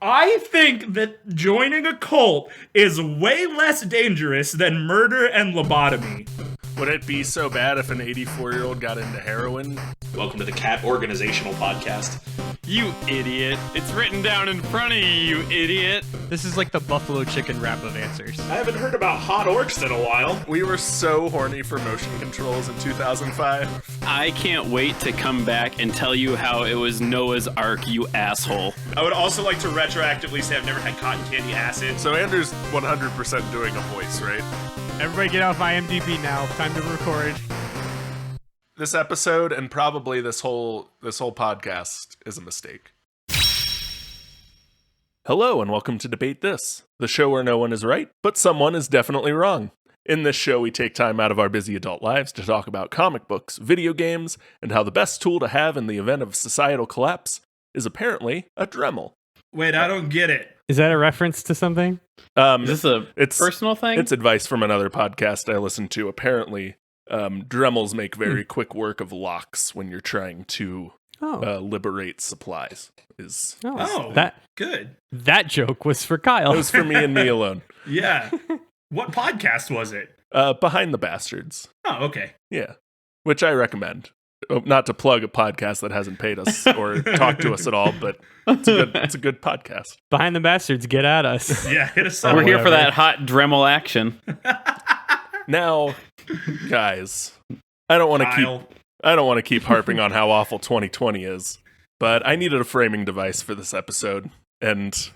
I think that joining a cult is way less dangerous than murder and lobotomy. Would it be so bad if an 84-year-old got into heroin? Welcome to the Cat Organizational Podcast. You idiot. It's written down in front of you idiot. This is like the buffalo chicken wrap of answers. I haven't heard about hot orcs in a while. We were so horny for motion controls in 2005. I can't wait to come back and tell you how it was Noah's Ark, you asshole. I would also like to retroactively say I've never had cotton candy acid. So Andrew's 100% doing a voice, right? Everybody get off IMDb now. Time to record. This episode and probably this whole podcast is a mistake. Hello and welcome to Debate This, the show where no one is right, but someone is definitely wrong. In this show, we take time out of our busy adult lives to talk about comic books, video games, and how the best tool to have in the event of societal collapse is apparently a Dremel. Wait, I don't get it. Is that a reference to something? Is this it's personal thing? It's advice from another podcast I listened to. Apparently, Dremels make very quick work of locks when you're trying to liberate supplies. That good. That joke was for Kyle. It was for me and me alone. Yeah. What podcast was it? Behind the Bastards. Oh, okay. Yeah, which I recommend. Not to plug a podcast that hasn't paid us or talked to us at all, but it's a good podcast. Behind the Bastards, get at us. Yeah, hit us up. We're here for that hot Dremel action. Now, guys, I don't want to keep harping on how awful 2020 is, but I needed a framing device for this episode and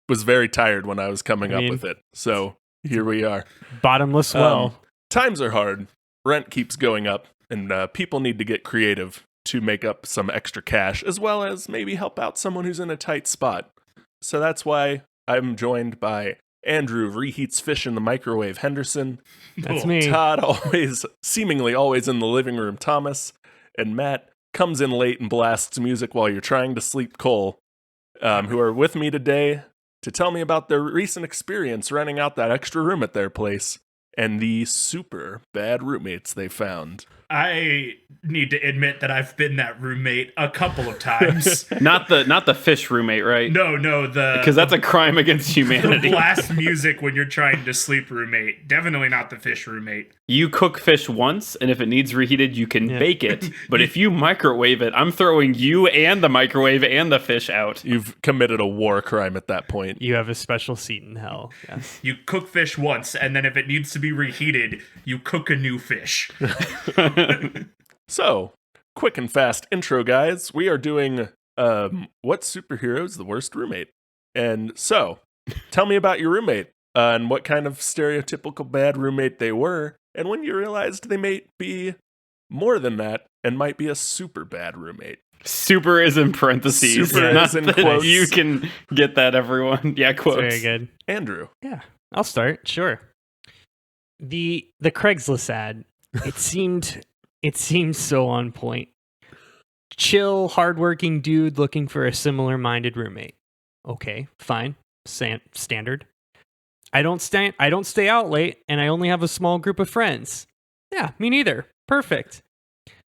was very tired when I was coming up with it. So here we are. Bottomless well. Times are hard. Rent keeps going up. And people need to get creative to make up some extra cash, as well as maybe help out someone who's in a tight spot. So that's why I'm joined by Andrew, reheats fish in the microwave Henderson. That's me. Todd, seemingly always in the living room Thomas. And Matt comes in late and blasts music while you're trying to sleep Cole, who are with me today to tell me about their recent experience renting out that extra room at their place and the super bad roommates they found. I need to admit that I've been that roommate a couple of times. Not the fish roommate, right? No, because that's a crime against humanity. The blast music when you're trying to sleep roommate. Definitely not the fish roommate. You cook fish once, and if it needs reheated, you can bake it. But if you microwave it, I'm throwing you and the microwave and the fish out. You've committed a war crime at that point. You have a special seat in hell. Yes. You cook fish once, and then if it needs to be reheated, you cook a new fish. So, quick and fast intro, guys. We are doing what superhero's the worst roommate? And so, tell me about your roommate and what kind of stereotypical bad roommate they were, and when you realized they may be more than that and might be a super bad roommate. Super is in parentheses. Super is in quotes. You can get that, everyone. Yeah, quotes. Very good. Andrew. Yeah, I'll start. Sure. The Craigslist ad. It seemed so on point. Chill, hardworking dude looking for a similar-minded roommate. Okay, fine, standard. I don't stay out late, and I only have a small group of friends. Yeah, me neither. Perfect.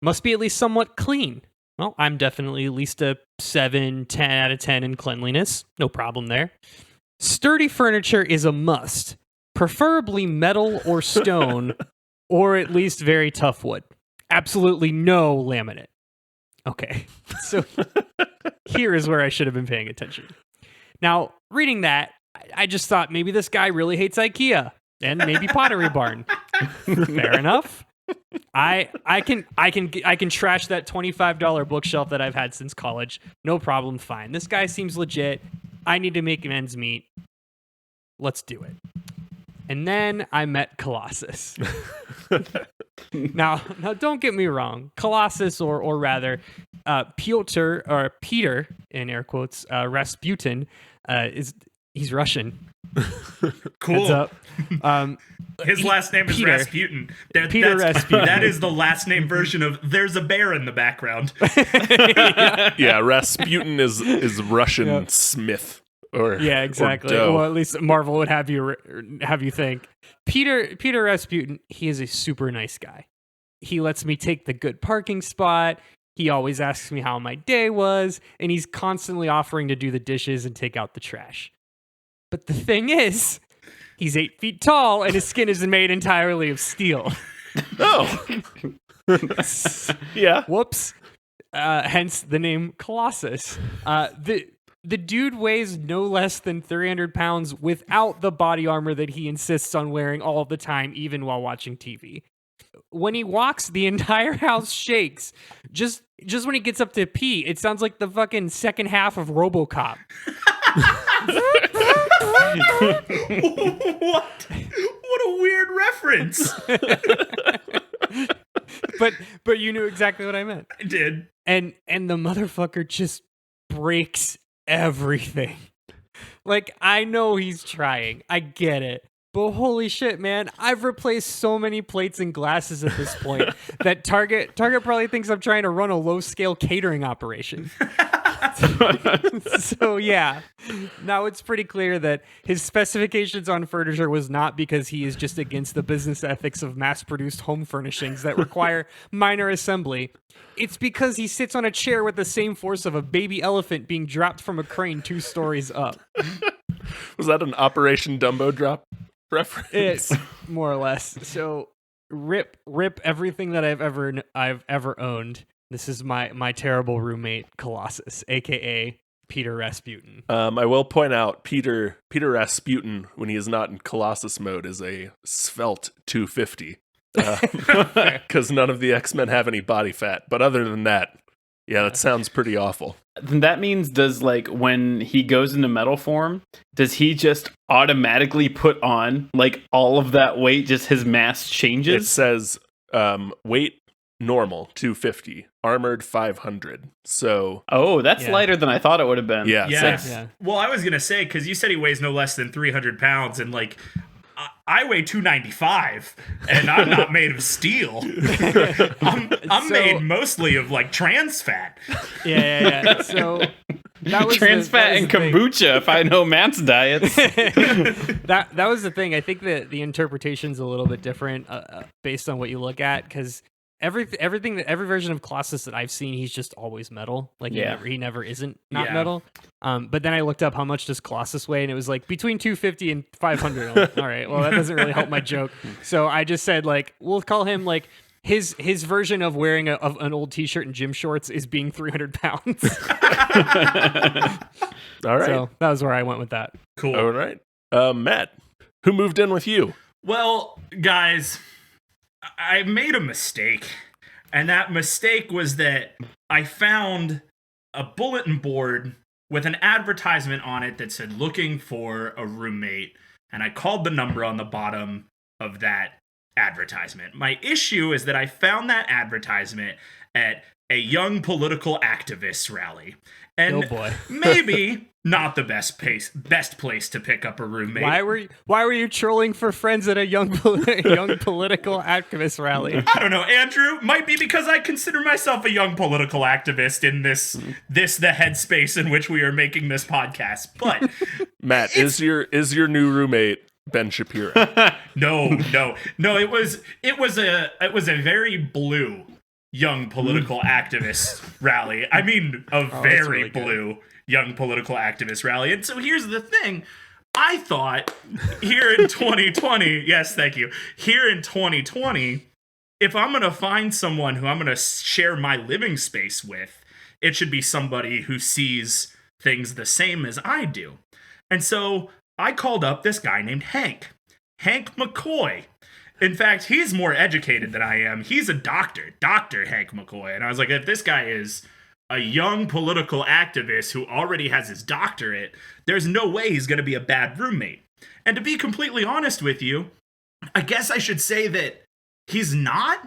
Must be at least somewhat clean. Well, I'm definitely at least a 7, 10 out of 10 in cleanliness. No problem there. Sturdy furniture is a must. Preferably metal or stone, or at least very tough wood. Absolutely no laminate. Okay, so here is where I should have been paying attention. Now, reading that, I just thought maybe this guy really hates IKEA and maybe Pottery Barn. Fair enough. I can trash that $25 bookshelf that I've had since college. No problem. Fine. This guy seems legit. I need to make ends meet. Let's do it. And then I met Colossus. Now, don't get me wrong. Colossus, or rather, Peter, in air quotes, Rasputin, he's Russian. Cool. Heads up. His last name is Peter. Rasputin. Peter Rasputin. That is the last name version of "There's a bear in the background." Yeah, Rasputin is Russian Smith. Yeah, exactly. Or well, at least Marvel would have you think. Peter Rasputin, he is a super nice guy. He lets me take the good parking spot. He always asks me how my day was, and he's constantly offering to do the dishes and take out the trash. But the thing is, he's 8 feet tall, and his skin is made entirely of steel. Oh. Yeah. Whoops. Hence the name Colossus. The dude weighs no less than 300 pounds without the body armor that he insists on wearing all the time, even while watching TV. When he walks, the entire house shakes. Just when he gets up to pee, it sounds like the fucking second half of RoboCop. What a weird reference. But you knew exactly what I meant. I did. And the motherfucker just breaks everything. Like, I know he's trying. I get it. But holy shit, man, I've replaced so many plates and glasses at this point that Target probably thinks I'm trying to run a low-scale catering operation. So yeah, now it's pretty clear that his specifications on furniture was not because he is just against the business ethics of mass-produced home furnishings that require minor assembly. It's because he sits on a chair with the same force of a baby elephant being dropped from a crane 2 stories up. Was that an Operation Dumbo Drop reference? It's more or less. So rip everything that I've ever owned. This is my terrible roommate Colossus, aka Peter Rasputin. I will point out Peter Rasputin, when he is not in Colossus mode, is a svelte 250. Because none of the X-Men have any body fat. But other than that, yeah, that sounds pretty awful. Then that means, does, like, when he goes into metal form, does he just automatically put on, like, all of that weight, just his mass It changes? says weight normal 250, armored 500. So Oh, that's Yeah. lighter than I thought it would have been. yeah, Yes. Yeah. Well, I was going to say, because you said he weighs no less than 300 pounds, and like, I weigh 295, and I'm not made of steel. I'm So- made mostly of like trans fat. Yeah. So that was Trans fat and kombucha, if I know Matt's diets. that was the thing. I think that the interpretation's a little bit different based on what you look at, because every version of Colossus that I've seen, he's just always metal. Like he never isn't not Yeah. metal. But then I looked up how much does Colossus weigh, and it was like between 250 and 500. I'm like, all right, well, that doesn't really help my joke. So I just said, like, we'll call him like his version of wearing an old t-shirt and gym shorts is being 300 pounds. all right. So that was where I went with that. Cool. All right. Matt, who moved in with you? Well, guys, I made a mistake. And that mistake was that I found a bulletin board with an advertisement on it that said looking for a roommate. And I called the number on the bottom of that advertisement. My issue is that I found that advertisement at a young political activist rally. And Oh boy. maybe not the best place to pick up a roommate. Why were you trolling for friends at a young political activist rally? I don't know, Andrew. Might be because I consider myself a young political activist in this the headspace in which we are making this podcast. But Matt, is your new roommate Ben Shapiro? no. It was a very blue young political activist rally. I mean, a very really good. blue young political activist rally. And so here's the thing. I thought here in 2020, yes, thank you. Here in 2020, if I'm going to find someone who I'm going to share my living space with, it should be somebody who sees things the same as I do. And so I called up this guy named Hank McCoy. In fact, he's more educated than I am. He's a doctor, Dr. Hank McCoy. And I was like, if this guy is a young political activist who already has his doctorate, there's no way he's going to be a bad roommate. And to be completely honest with you, I guess I should say that he's not.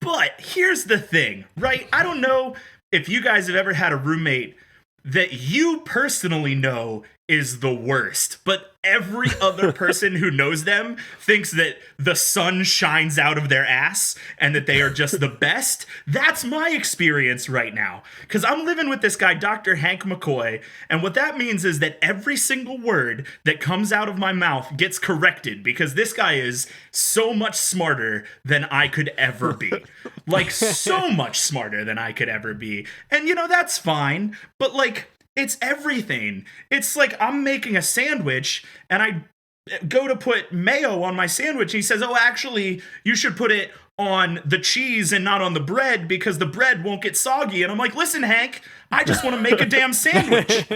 But here's the thing, right? I don't know if you guys have ever had a roommate that you personally know is the worst, but every other person who knows them thinks that the sun shines out of their ass and that they are just the best. That's my experience right now, because I'm living with this guy, Dr. Hank McCoy, and what that means is that every single word that comes out of my mouth gets corrected, because this guy is so much smarter than I could ever be. Like, so much smarter than I could ever be. And, that's fine, but, like, it's everything. It's like I'm making a sandwich and I go to put mayo on my sandwich. And he says, oh, actually, you should put it on the cheese and not on the bread because the bread won't get soggy. And I'm like, listen, Hank, I just want to make a damn sandwich.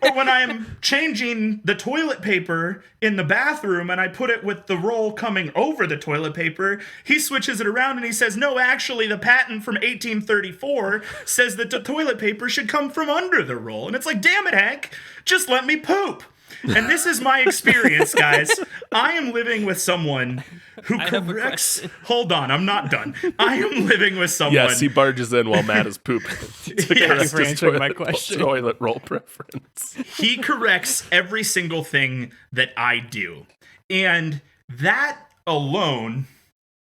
Or when I'm changing the toilet paper in the bathroom and I put it with the roll coming over the toilet paper, he switches it around and he says, no, actually, the patent from 1834 says that the toilet paper should come from under the roll. And it's like, damn it, Hank, just let me poop. And this is my experience, guys. I am living with someone who corrects... Hold on, I'm not done. I am living with someone... Yes, he barges in while Matt is pooping. Thank you for answering my question. Toilet roll preference. He corrects every single thing that I do. And that alone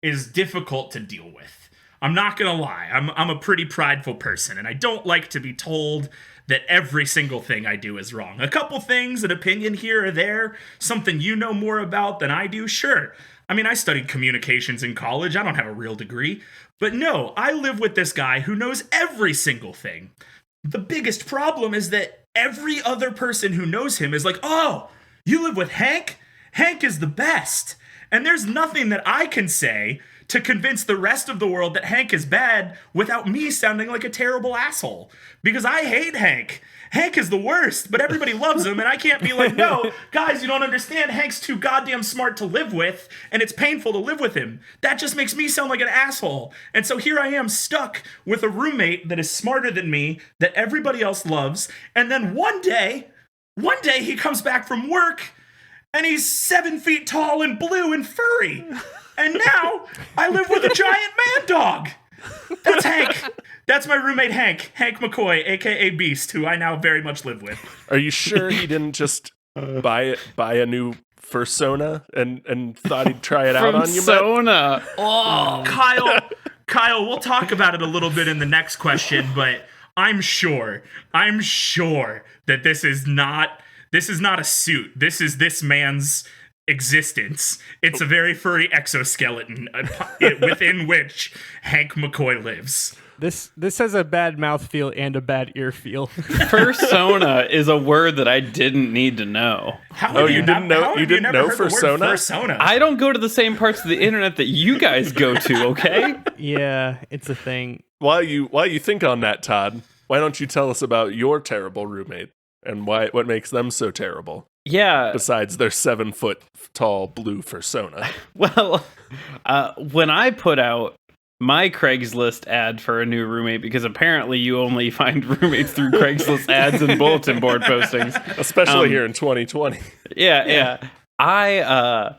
is difficult to deal with. I'm not going to lie. I'm a pretty prideful person, and I don't like to be told that every single thing I do is wrong. A couple things, an opinion here or there, something you know more about than I do, sure. I mean, I studied communications in college. I don't have a real degree. But no, I live with this guy who knows every single thing. The biggest problem is that every other person who knows him is like, oh, you live with Hank? Hank is the best. And there's nothing that I can say to convince the rest of the world that Hank is bad without me sounding like a terrible asshole. Because I hate Hank. Hank is the worst, but everybody loves him, and I can't be like, no, guys, you don't understand. Hank's too goddamn smart to live with, and it's painful to live with him. That just makes me sound like an asshole. And so here I am stuck with a roommate that is smarter than me, that everybody else loves, and then one day he comes back from work, and he's 7 feet tall and blue and furry. And now I live with a giant man dog. That's Hank. That's my roommate, Hank McCoy, a.k.a. Beast, who I now very much live with. Are you sure he didn't just buy a new fursona and thought he'd try it out on you, Matt? Fursona. Oh, Kyle, we'll talk about it a little bit in the next question, but I'm sure that this is not a suit. This is this man's existence. It's a very furry exoskeleton within which Hank McCoy lives. This has a bad mouthfeel and a bad ear feel. Fursona is a word that I didn't need to know. You didn't know fursona? I don't go to the same parts of the internet that you guys go to, okay? Yeah, it's a thing. While you think on that, Todd, why don't you tell us about your terrible roommate and what makes them so terrible? Yeah. Besides their 7 foot tall blue fursona. Well, when I put out my Craigslist ad for a new roommate, because apparently you only find roommates through Craigslist ads and bulletin board postings, especially here in 2020. Yeah. I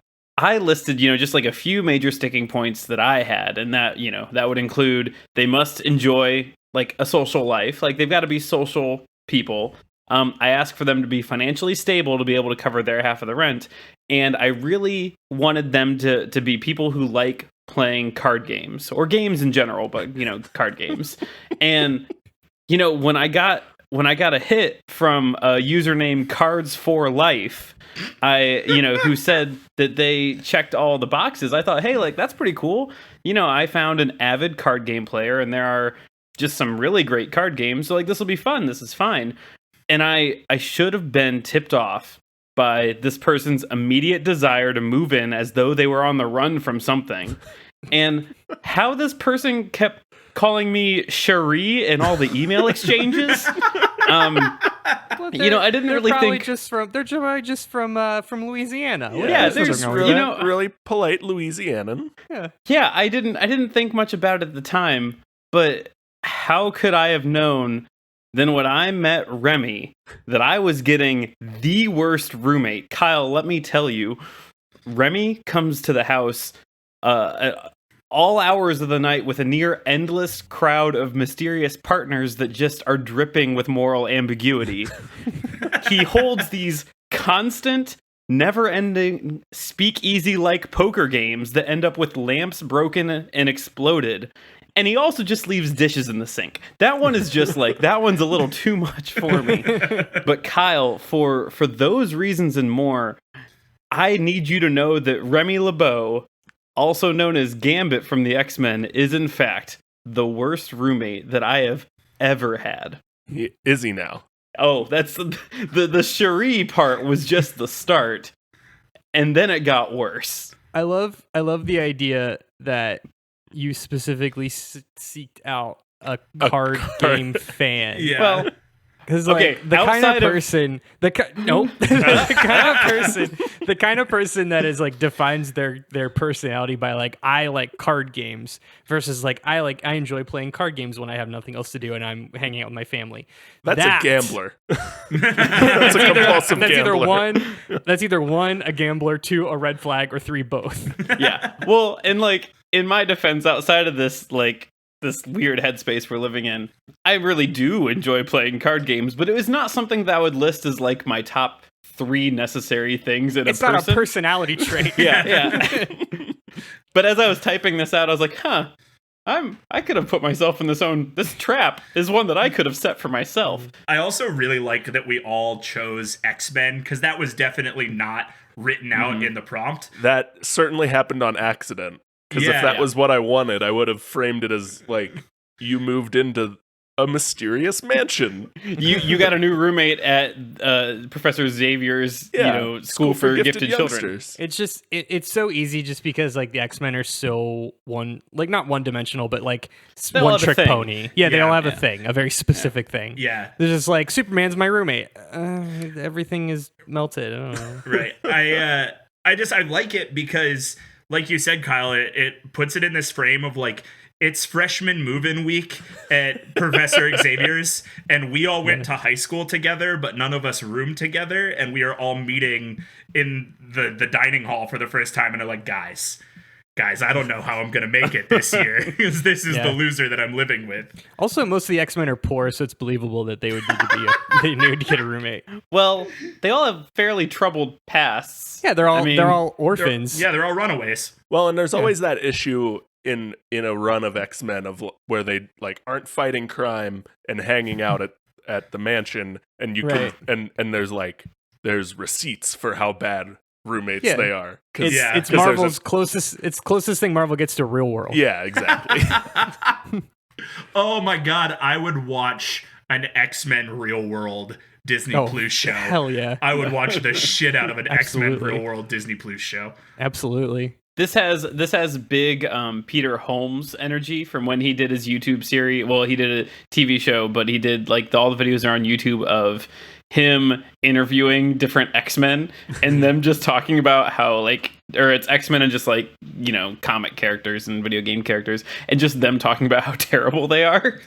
listed, just like a few major sticking points that I had, and that, that would include they must enjoy like a social life, like they've got to be social people. I asked for them to be financially stable to be able to cover their half of the rent, and I really wanted them to be people who like playing card games or games in general, but card games. And when I got a hit from a user named Cards for Life, who said that they checked all the boxes, I thought, hey, like that's pretty cool. I found an avid card game player, and there are just some really great card games. So like this will be fun. This is fine. And I should have been tipped off by this person's immediate desire to move in as though they were on the run from something. And how this person kept calling me Cherie in all the email exchanges. I didn't really think they're probably just from Louisiana. There's really polite Louisianan. Yeah, I didn't think much about it at the time, but how could I have known then when I met Remy that I was getting the worst roommate? Kyle, let me tell you, Remy comes to the house at all hours of the night with a near endless crowd of mysterious partners that just are dripping with moral ambiguity. he holds these constant, never-ending speakeasy-like poker games that end up with lamps broken and exploded. And he also just leaves dishes in the sink. That one is just like, that one's a little too much for me. But Kyle, for those reasons and more, I need you to know that Remy LeBeau, also known as Gambit from the X-Men, is in fact the worst roommate that I have ever had. Is he now? Oh, that's the Cherie part was just the start, and then it got worse. I love the idea that you specifically seeked out a card game fan. Yeah. Well, Because Okay, the kind of outside of- person, the kind of person that is like defines their personality by like I like card games versus like I enjoy playing card games when I have nothing else to do and I'm hanging out with my family. That's That- a gambler. That's a compulsive That's gambler. either one a gambler, two a red flag, or three both. Yeah. Well, and like in my defense, outside of this, like this weird headspace we're living in, I really do enjoy playing card games, but it was not something that I would list as like my top 3 necessary things in It's a person. not a personality trait. Yeah. But as I was typing this out, I was like, I could have put myself in this trap is one that I could have set for myself. I also really like that we all chose X-Men, because that was definitely not written out in the prompt. That certainly happened on accident. Because Yeah. if that was what I wanted, I would have framed it as like you moved into a mysterious mansion. You got a new roommate at Professor Xavier's school for gifted children. youngsters. It's just it's so easy just because like the X-Men are so not one dimensional, but like They all one have a trick thing. they Yeah, all have a yeah. thing, a very specific thing. Yeah, They're just like Superman's my roommate. Everything is melted. I don't know. right. I like it because, like you said, Kyle, it puts it in this frame of like, it's freshman move-in week at Professor Xavier's, and we all went to high school together, but none of us roomed together, and we are all meeting in the dining hall for the first time, and are like, guys, I don't know how I'm gonna make it this year, because this is the loser that I'm living with. Also, most of the X-Men are poor, so it's believable that they would need to they need to get a roommate. Well, they all have fairly troubled pasts. Yeah, they're all I mean, orphans. They're all runaways. Well, and there's always that issue in a run of X-Men of where they like aren't fighting crime and hanging out at the mansion, and you Right. can and there's receipts for how bad roommates Yeah. they are. It's, Yeah. it's 'cause there's Marvel's closest thing Marvel gets to real world. Yeah, exactly. Oh my god, I would watch an X-Men Real World Disney Plus show. Hell yeah. I would watch the shit out of an X-Men Absolutely. Real World Disney Plus show. Absolutely. This has big Peter Holmes energy from when he did his YouTube series. Well, he did a TV show, but he did like all the videos are on YouTube of him interviewing different X-Men and them just talking about how it's X-Men and just like, comic characters and video game characters and just them talking about how terrible they are.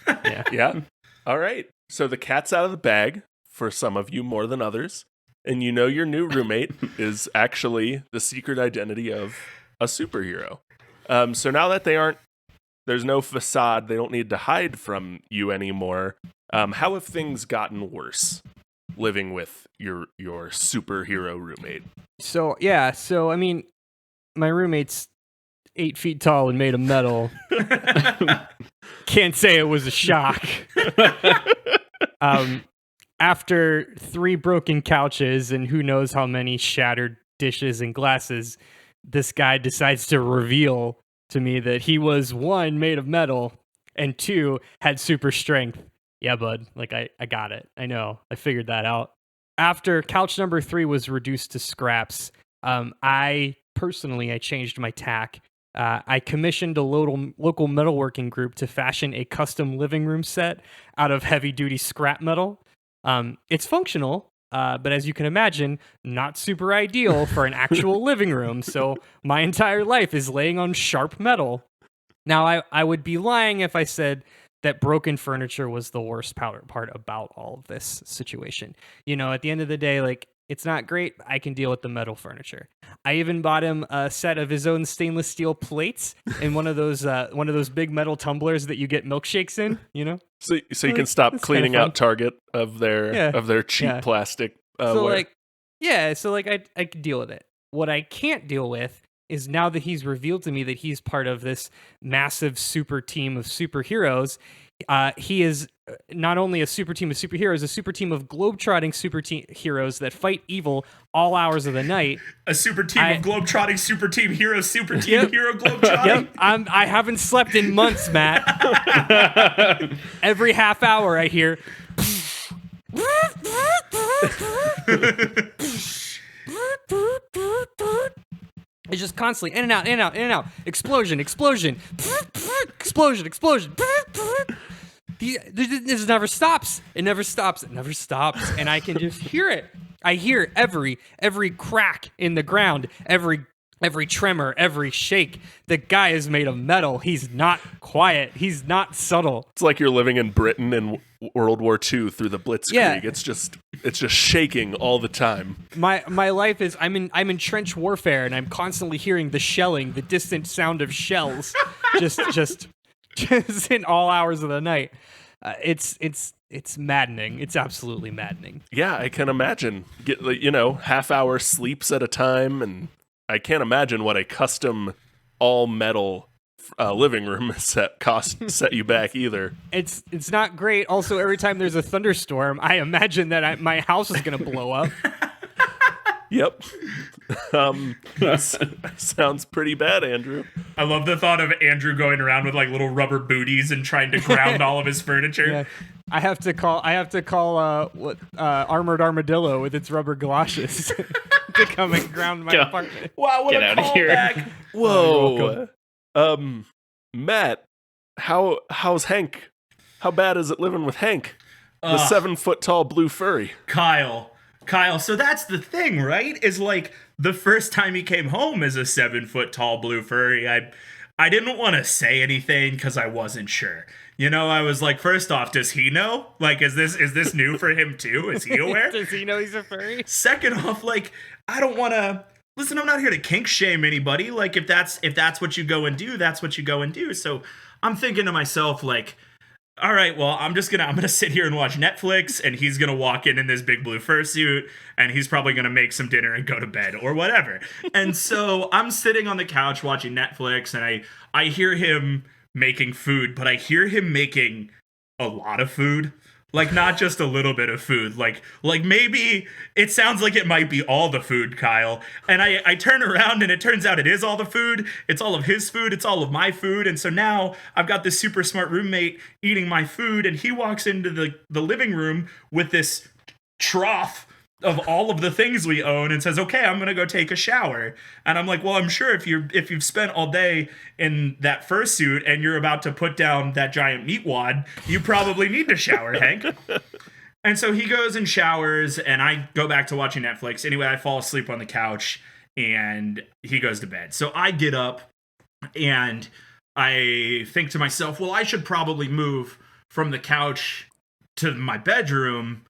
Yeah. All right. So the cat's out of the bag for some of you more than others. And your new roommate is actually the secret identity of a superhero. So now that there's no facade, they don't need to hide from you anymore. How have things gotten worse living with your superhero roommate? So I mean, my roommate's 8 feet tall and made of metal. Can't say it was a shock. After 3 broken couches and who knows how many shattered dishes and glasses, this guy decides to reveal to me that he was 1, made of metal, and 2, had super strength. Yeah, bud. Like, I got it. I know. I figured that out. After couch number 3 was reduced to scraps, I changed my tack. I commissioned a local metalworking group to fashion a custom living room set out of heavy-duty scrap metal. It's functional, but as you can imagine, not super ideal for an actual living room. So my entire life is laying on sharp metal. Now, I would be lying if I said that broken furniture was the worst part about all of this situation. At the end of the day, like, It's not great. I can deal with the metal furniture. I even bought him a set of his own stainless steel plates and one of those big metal tumblers that you get milkshakes in. You know, So you can stop That's cleaning kinda out Target of their cheap Yeah. plastic. so ware. I could deal with it. What I can't deal with is now that he's revealed to me that he's part of this massive super team of superheroes. He is not only a super team of superheroes, a super team of globetrotting heroes that fight evil all hours of the night. A super team of globetrotting super team heroes, super team Yep. hero globetrotting. Yep, I haven't slept in months, Matt. Every half hour I hear. It's just constantly in and out, in and out, in and out. Explosion, explosion, explosion, explosion. This never stops. It never stops. It never stops. And I can just hear it. I hear every crack in the ground, every tremor, every shake. The guy is made of metal. He's not quiet. He's not subtle. It's like you're living in Britain in World War II through the Blitzkrieg. Yeah. It's just shaking all the time. My life is I'm in trench warfare, and I'm constantly hearing the shelling, the distant sound of shells, just in all hours of the night. It's maddening. It's absolutely maddening. Yeah, I can imagine. Half hour sleeps at a time, and I can't imagine what a custom all metal living room set you back either. It's not great. Also, every time there's a thunderstorm, I imagine that my house is gonna blow up. Yep. Sounds pretty bad, Andrew. I love the thought of Andrew going around with like little rubber booties and trying to ground all of his furniture. Yeah. I have to call Armored Armadillo with its rubber galoshes to come and ground my apartment. Wow, what Get a outta here. callback. Whoa. Matt, how's Hank? How bad is it living with Hank? The 7-foot-tall blue furry. Kyle, so that's the thing, right? Is like the first time he came home as a 7-foot-tall blue furry, I didn't want to say anything because I wasn't sure. I was like, first off, does he know? Like, is this new for him too? Is he aware? Does he know he's a furry? Second off, like, I don't want to. Listen, I'm not here to kink shame anybody. Like, if that's what you go and do, that's what you go and do. So I'm thinking to myself, like, all right, well, I'm gonna sit here and watch Netflix, and he's gonna walk in this big blue fursuit, and he's probably gonna make some dinner and go to bed or whatever. And so I'm sitting on the couch watching Netflix, and I hear him making food, but I hear him making a lot of food. Like, not just a little bit of food. Like maybe it sounds like it might be all the food, Kyle. And I turn around and it turns out it is all the food. It's all of his food. It's all of my food. And so now I've got this super smart roommate eating my food, and he walks into the living room with this trough of all of the things we own and says, okay, I'm gonna go take a shower. And I'm like, well, I'm sure if you've spent all day in that fursuit and you're about to put down that giant meat wad, you probably need to shower, Hank. And so he goes and showers, and I go back to watching Netflix. Anyway, I fall asleep on the couch, and he goes to bed. So I get up, and I think to myself, well, I should probably move from the couch to my bedroom,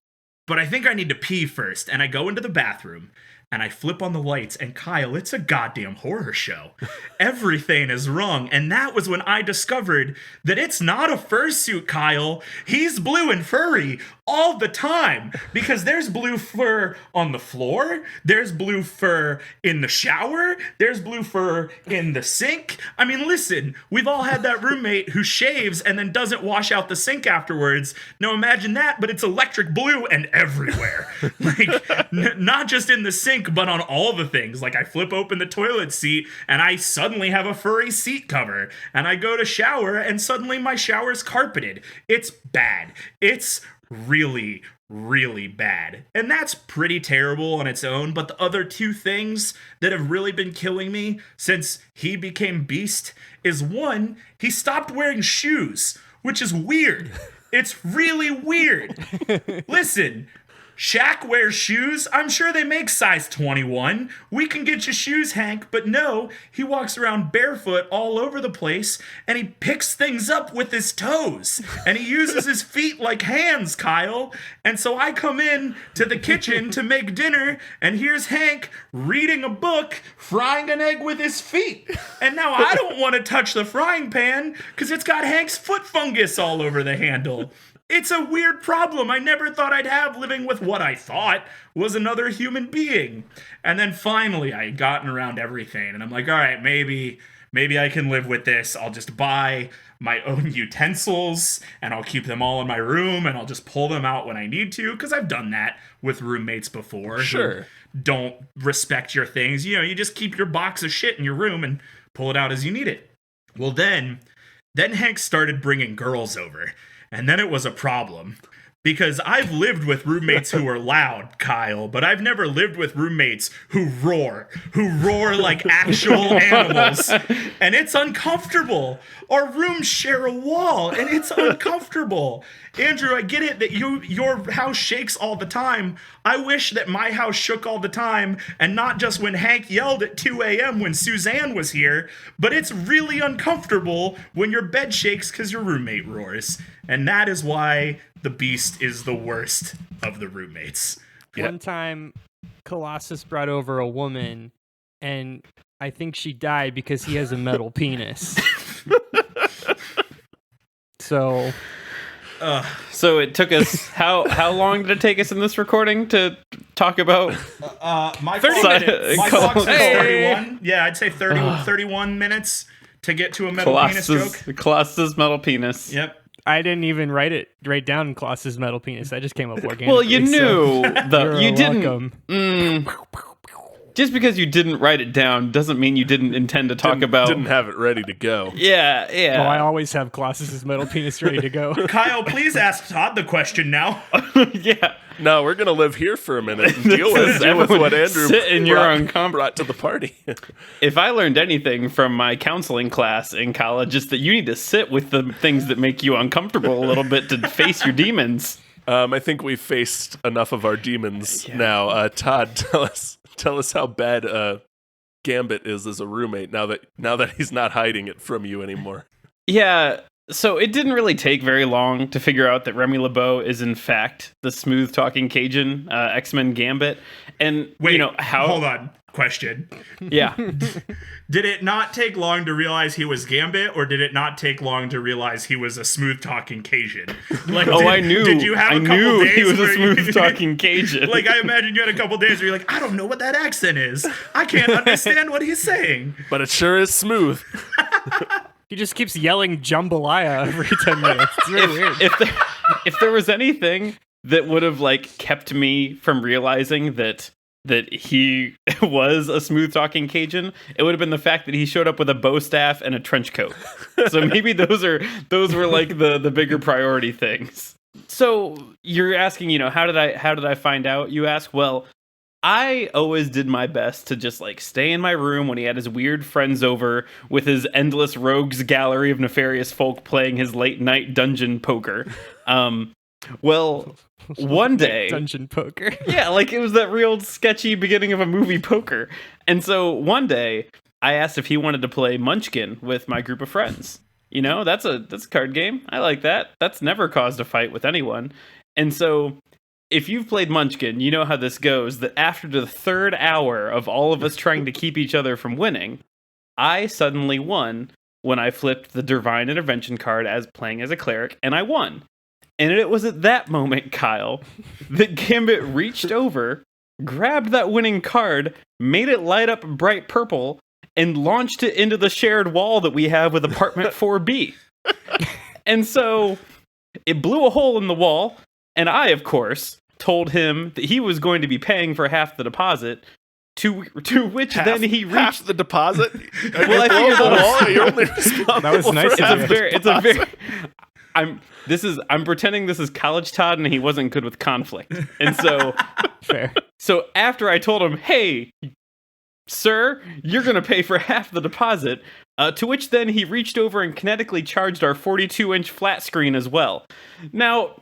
but I think I need to pee first. And I go into the bathroom, and I flip on the lights, and Kyle, it's a goddamn horror show. Everything is wrong. And that was when I discovered that it's not a fursuit, Kyle. He's blue and furry all the time, because there's blue fur on the floor, there's blue fur in the shower, there's blue fur in the sink. I mean, listen, we've all had that roommate who shaves and then doesn't wash out the sink afterwards. Now imagine that, but it's electric blue and everywhere. Like, not just in the sink, but on all the things. Like, I flip open the toilet seat and I suddenly have a furry seat cover, and I go to shower and suddenly my shower's carpeted. It's bad. It's really, really bad. And that's pretty terrible on its own. But the other two things that have really been killing me since he became Beast is, one, he stopped wearing shoes, which is weird. It's really weird. Listen, Shaq wears shoes. I'm sure they make size 21. We can get you shoes, Hank. But no, he walks around barefoot all over the place, and he picks things up with his toes. And he uses his feet like hands, Kyle. And so I come in to the kitchen to make dinner, and here's Hank reading a book, frying an egg with his feet. And now I don't want to touch the frying pan because it's got Hank's foot fungus all over the handle. It's a weird problem I never thought I'd have living with what I thought was another human being. And then finally I had gotten around everything, and I'm like, all right, maybe I can live with this. I'll just buy my own utensils, and I'll keep them all in my room, and I'll just pull them out when I need to, because I've done that with roommates before. Sure. Who don't respect your things. You know, you just keep your box of shit in your room and pull it out as you need it. Well, then Hank started bringing girls over. And then it was a problem, because I've lived with roommates who are loud, Kyle, but I've never lived with roommates who roar like actual animals, and it's uncomfortable. Our rooms share a wall, and it's uncomfortable. Andrew, I get it that your house shakes all the time. I wish that my house shook all the time, and not just when Hank yelled at 2 a.m. when Suzanne was here, but it's really uncomfortable when your bed shakes because your roommate roars. And that is why the Beast is the worst of the roommates. One time, Colossus brought over a woman, and I think she died because he has a metal penis. So it took us how long did it take us in this recording to talk about? My 30 clock- minutes. My clock says Hey. 31. Yeah, I'd say 31 minutes to get to a metal penis joke. Colossus metal penis. Yep. I didn't even write down Colossus metal penis. I just came up organically. Well, you knew you didn't. Welcome. Just because you didn't write it down doesn't mean you didn't intend to talk about. Didn't have it ready to go. Yeah. Oh, I always have Colossus's metal penis ready to go. Kyle, please ask Todd the question now. Yeah. No, we're gonna live here for a minute and deal with what Andrew sit in your brought to the party. If I learned anything from my counseling class in college, it's that you need to sit with the things that make you uncomfortable a little bit to face your demons. I think we've faced enough of our demons now. Todd, tell us how bad Gambit is as a roommate now that he's not hiding it from you anymore. Yeah. So it didn't really take very long to figure out that Remy LeBeau is in fact the smooth-talking Cajun X-Men Gambit. And Wait, how? Hold on. Question. Yeah. Did it not take long to realize he was Gambit, or did it not take long to realize he was a smooth-talking Cajun? Like, I knew. Did you have I a couple knew days he was a where you- smooth-talking Cajun. Like, I imagine you had a couple days where you're like, I don't know what that accent is. I can't understand what he's saying. But it sure is smooth. He just keeps yelling jambalaya every 10 minutes. It's really weird. if there was anything that would have kept me from realizing that he was a smooth talking Cajun, it would have been the fact that he showed up with a bow staff and a trench coat. So maybe those were the bigger priority things. So you're asking, how did I find out? You ask. Well, I always did my best to just stay in my room when he had his weird friends over with his endless rogues gallery of nefarious folk playing his late night dungeon poker. Well, one day Dungeon poker. yeah, it was that real sketchy beginning of a movie poker. And so one day I asked if he wanted to play Munchkin with my group of friends. That's a card game. I like that. That's never caused a fight with anyone. And so if you've played Munchkin, you know how this goes, that after the third hour of all of us trying to keep each other from winning, I suddenly won when I flipped the Divine Intervention card as playing as a cleric, and I won. And it was at that moment, Kyle, that Gambit reached over, grabbed that winning card, made it light up bright purple, and launched it into the shared wall that we have with apartment 4B. And so it blew a hole in the wall, and I, of course, told him that he was going to be paying for half the deposit, to which then he reached half the deposit. Well, I figured that You're only responsible That was nice for of half you. the it's a very I'm pretending this is college Todd and he wasn't good with conflict. And Fair. so after I told him, "Hey, sir, you're going to pay for half the deposit," to which then he reached over and kinetically charged our 42-inch flat screen as well. Now,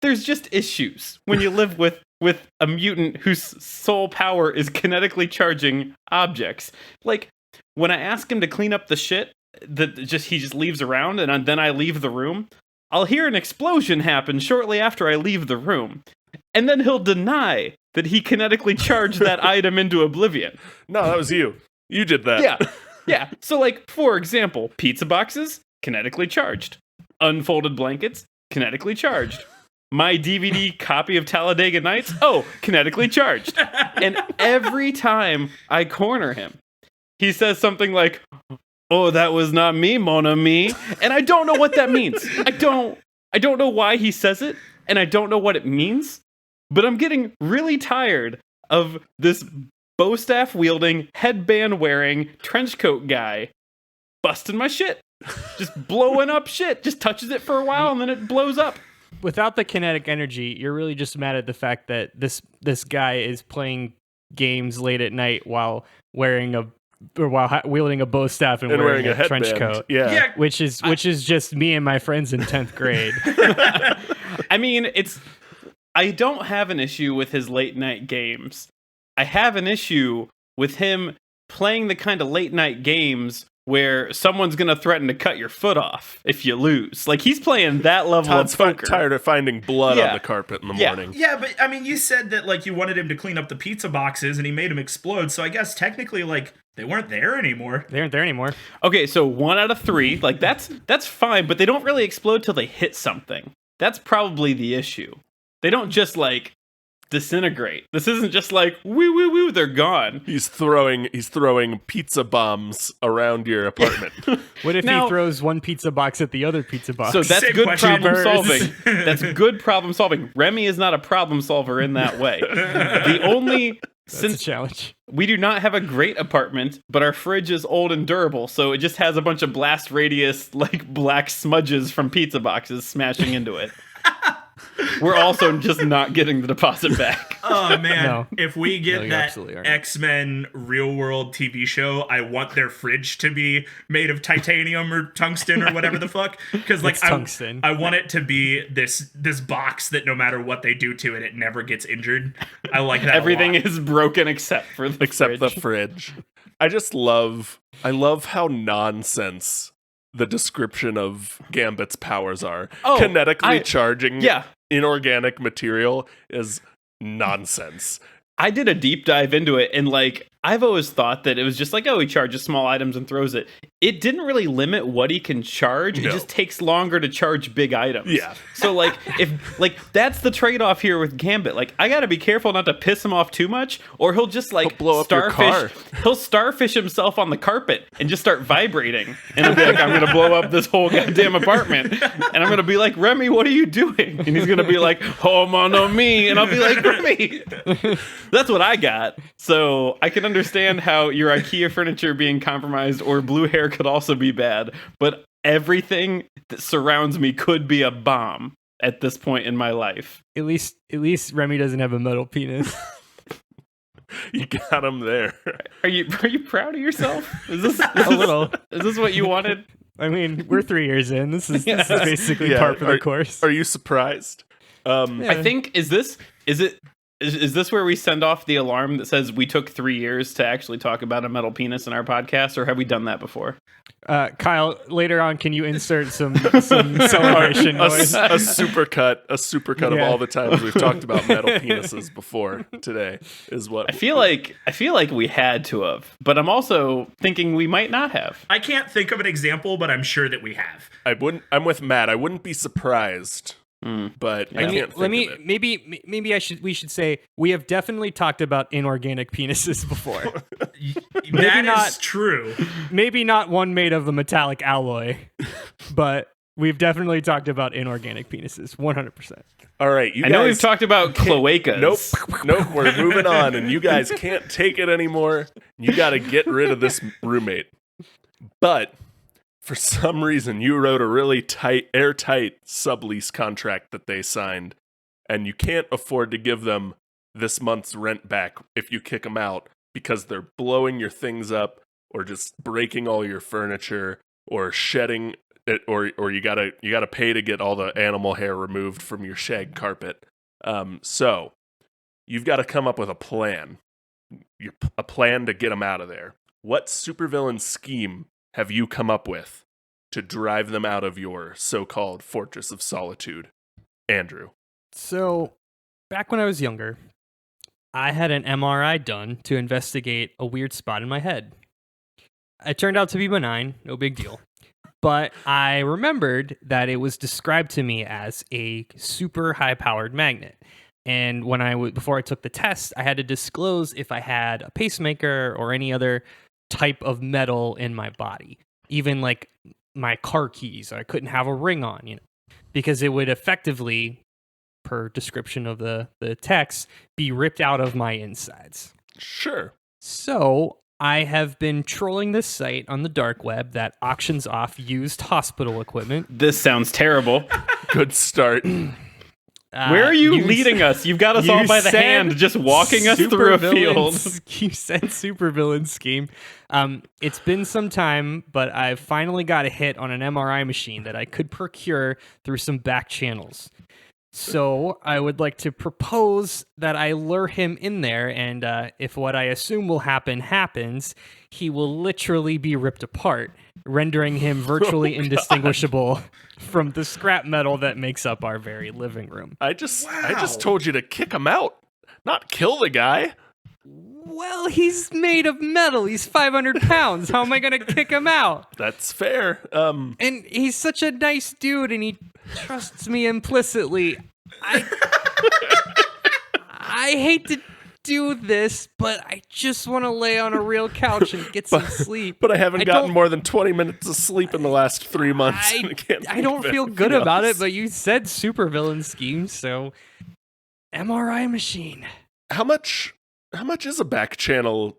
there's just issues when you live with with a mutant whose sole power is kinetically charging objects. Like, when I ask him to clean up the shit that he just leaves around, and then I leave the room, I'll hear an explosion happen shortly after I leave the room. And then he'll deny that he kinetically charged that item into oblivion. No, that was you. You did that. Yeah. Yeah. So, like, for example, pizza boxes, kinetically charged. Unfolded blankets, kinetically charged. My DVD copy of Talladega Nights, kinetically charged. And every time I corner him, he says something like, "Oh, that was not me, mon ami." And I don't know what that means. I don't know why he says it, and I don't know what it means. But I'm getting really tired of this bow staff wielding, headband wearing, trench coat guy busting my shit. Just blowing up shit. Just touches it for a while and then it blows up. Without the kinetic energy, you're really just mad at the fact that this guy is playing games late at night while wielding a bow staff and wearing a trench coat. Yeah. Which is just me and my friends in 10th grade. I mean, I don't have an issue with his late night games. I have an issue with him playing the kind of late night games where someone's going to threaten to cut your foot off if you lose. Like, he's playing that level Todd's of poker. tired of finding blood on the carpet in the morning. Yeah, but I mean, you said that like you wanted him to clean up the pizza boxes and he made them explode. So I guess technically, like, they weren't there anymore. They aren't there anymore. Okay, so 1 out of 3, like that's fine, but they don't really explode till they hit something. That's probably the issue. They don't just like disintegrate. This isn't just like woo woo woo, they're gone. He's throwing pizza bombs around your apartment. What if he throws one pizza box at the other pizza box? So that's Same good question. problem solving. That's good problem solving. Remy is not a problem solver in that way. The only That's a challenge. We do not have a great apartment, but our fridge is old and durable, so it just has a bunch of blast radius, like, black smudges from pizza boxes smashing into it. We're also just not getting the deposit back. Oh, man. No. If we get you that absolutely aren't. X-Men real world TV show, I want their fridge to be made of titanium or tungsten or whatever the fuck. Because like It's tungsten. I want it to be this box that no matter what they do to it, it never gets injured. I like that. Everything a lot. is broken except for the fridge. The fridge. I love how nonsense the description of Gambit's powers are. Kinetically charging inorganic material is nonsense. I did a deep dive into it, and like I've always thought that it was just like, he charges small items and throws it. It didn't really limit what he can charge. No. It just takes longer to charge big items. Yeah. So like if like that's the trade-off here with Gambit. Like I gotta be careful not to piss him off too much, or he'll just like He'll blow up your car. He'll starfish himself on the carpet and just start vibrating. And he'll be like, I'm gonna blow up this whole goddamn apartment. And I'm gonna be like, Remy, what are you doing? And he's gonna be like, oh mon ami. And I'll be like, Remy. That's what I got. So I can understand how your IKEA furniture being compromised or blue hair could also be bad, but everything that surrounds me could be a bomb at this point in my life. At least Remy doesn't have a metal penis. You got him there. Are you proud of yourself? Is this A little. Is this what you wanted? I mean, we're 3 years in. This is basically Yeah, par for the course. Are you surprised? I think is this where we send off the alarm that says we took 3 years to actually talk about a metal penis in our podcast, or have we done that before? Kyle, later on, can you insert some celebration noise? A supercut of all the times we've talked about metal penises before today is what I feel like we had to have, but I'm also thinking we might not have. I can't think of an example, but I'm sure that we have. I'm with Matt. I wouldn't be surprised. But I can't think of it. Maybe we should say we have definitely talked about inorganic penises before. That is true. Maybe not one made of a metallic alloy, but we've definitely talked about inorganic penises, 100%. All right, I know we've talked about cloacas. Nope, we're moving on, and you guys can't take it anymore. You got to get rid of this roommate. But for some reason, you wrote a really airtight sublease contract that they signed, and you can't afford to give them this month's rent back if you kick them out because they're blowing your things up or just breaking all your furniture or shedding it, or you gotta pay to get all the animal hair removed from your shag carpet. So you've got to come up with a plan. A plan to get them out of there. What supervillain scheme have you come up with to drive them out of your so-called Fortress of Solitude? Andrew. So, back when I was younger, I had an MRI done to investigate a weird spot in my head. It turned out to be benign, no big deal. But I remembered that it was described to me as a super high-powered magnet. And when before I took the test, I had to disclose if I had a pacemaker or any other type of metal in my body. Even like my car keys, I couldn't have a ring on, because it would effectively, per description of the text, be ripped out of my insides. Sure. So I have been trolling this site on the dark web that auctions off used hospital equipment. This sounds terrible. Good start. Where are you leading us? You've got us all by the hand, just walking us through a field. You said supervillain scheme. It's been some time, but I've finally got a hit on an MRI machine that I could procure through some back channels. So I would like to propose that I lure him in there, and if what I assume will happen happens, he will literally be ripped apart, rendering him virtually indistinguishable from the scrap metal that makes up our very living room. I just told you to kick him out, not kill the guy. Well, he's made of metal. He's 500 pounds. How am I going to kick him out? That's fair. And he's such a nice dude, and he trusts me implicitly. I hate to do this, but I just want to lay on a real couch and get some sleep. But I haven't gotten more than 20 minutes of sleep in the last 3 months. I don't feel good about it, but you said supervillain scheme, so MRI machine. How much is a back channel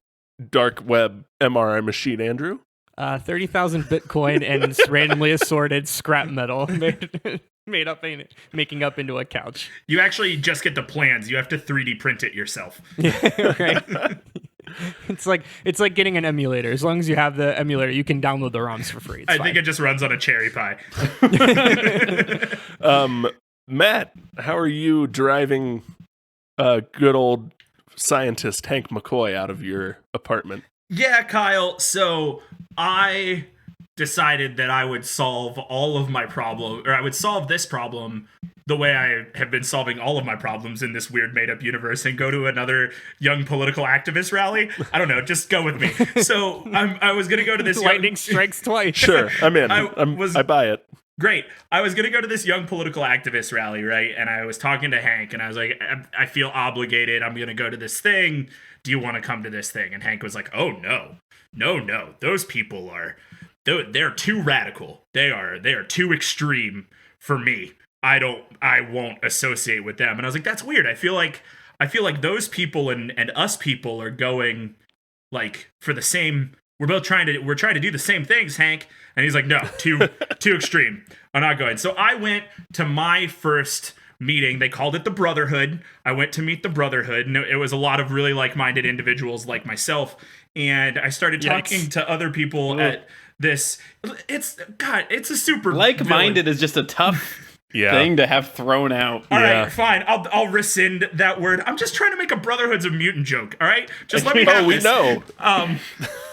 dark web MRI machine, Andrew? 30,000 Bitcoin and randomly assorted scrap metal making up into a couch. You actually just get the plans. You have to 3D print it yourself. Right. It's like getting an emulator. As long as you have the emulator, you can download the ROMs for free. I think it just runs on a cherry pie. Matt, how are you driving good old scientist Hank McCoy out of your apartment? Yeah, Kyle. So I decided that I would solve all of my problem, or I would solve this problem the way I have been solving all of my problems in this weird made-up universe, and go to another young political activist rally. I don't know, just go with me. So I was going to go to this lightning strikes twice. Sure, I'm in. I buy it. Great. I was going to go to this young political activist rally, right? And I was talking to Hank, and I was like, I feel obligated. I'm going to go to this thing. Do you want to come to this thing? And Hank was like, oh, no. Those people they're too radical. They are too extreme for me. I won't associate with them. And I was like, that's weird. I feel like those people and us people are going like for the same. We're trying to do the same things, Hank. And he's like, no, too extreme. I'm not going. So I went to my first meeting. They called it the Brotherhood. I went to meet the Brotherhood, and it was a lot of really like-minded individuals like myself. And I started talking to other people at this. It's a super like-minded villain. Is just a tough thing to have thrown out. All right, fine. I'll rescind that word. I'm just trying to make a Brotherhood's a mutant joke. All right, just let me have this. know.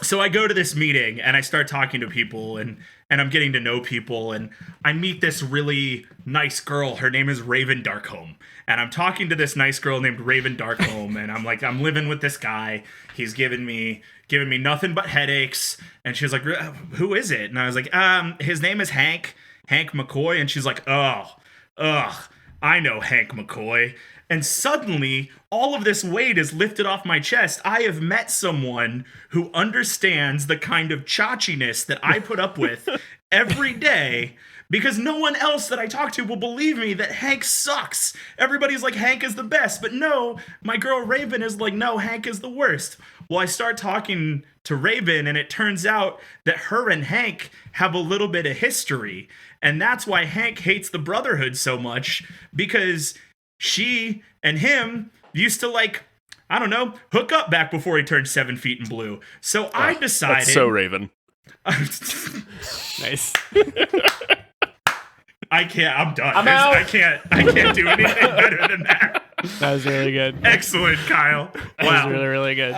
So I go to this meeting and I start talking to people and I'm getting to know people, and I meet this really nice girl. Her name is Raven Darkholme. And I'm talking to this nice girl named Raven Darkholme, and I'm like, I'm living with this guy. He's giving me nothing but headaches. And she was like, who is it? And I was like, his name is Hank McCoy. And she's like, ugh, I know Hank McCoy. And suddenly, all of this weight is lifted off my chest. I have met someone who understands the kind of chachiness that I put up with every day, because no one else that I talk to will believe me that Hank sucks. Everybody's like, Hank is the best. But no, my girl Raven is like, no, Hank is the worst. Well, I start talking to Raven, and it turns out that her and Hank have a little bit of history. And that's why Hank hates the Brotherhood so much, because she and him used to, like, I don't know, hook up back before he turned 7 feet in blue. So I decided... That's so Raven. Nice. I can't. I'm done. I'm out. I can't do anything better than that. That was really good. Excellent, Kyle. That was really, really good.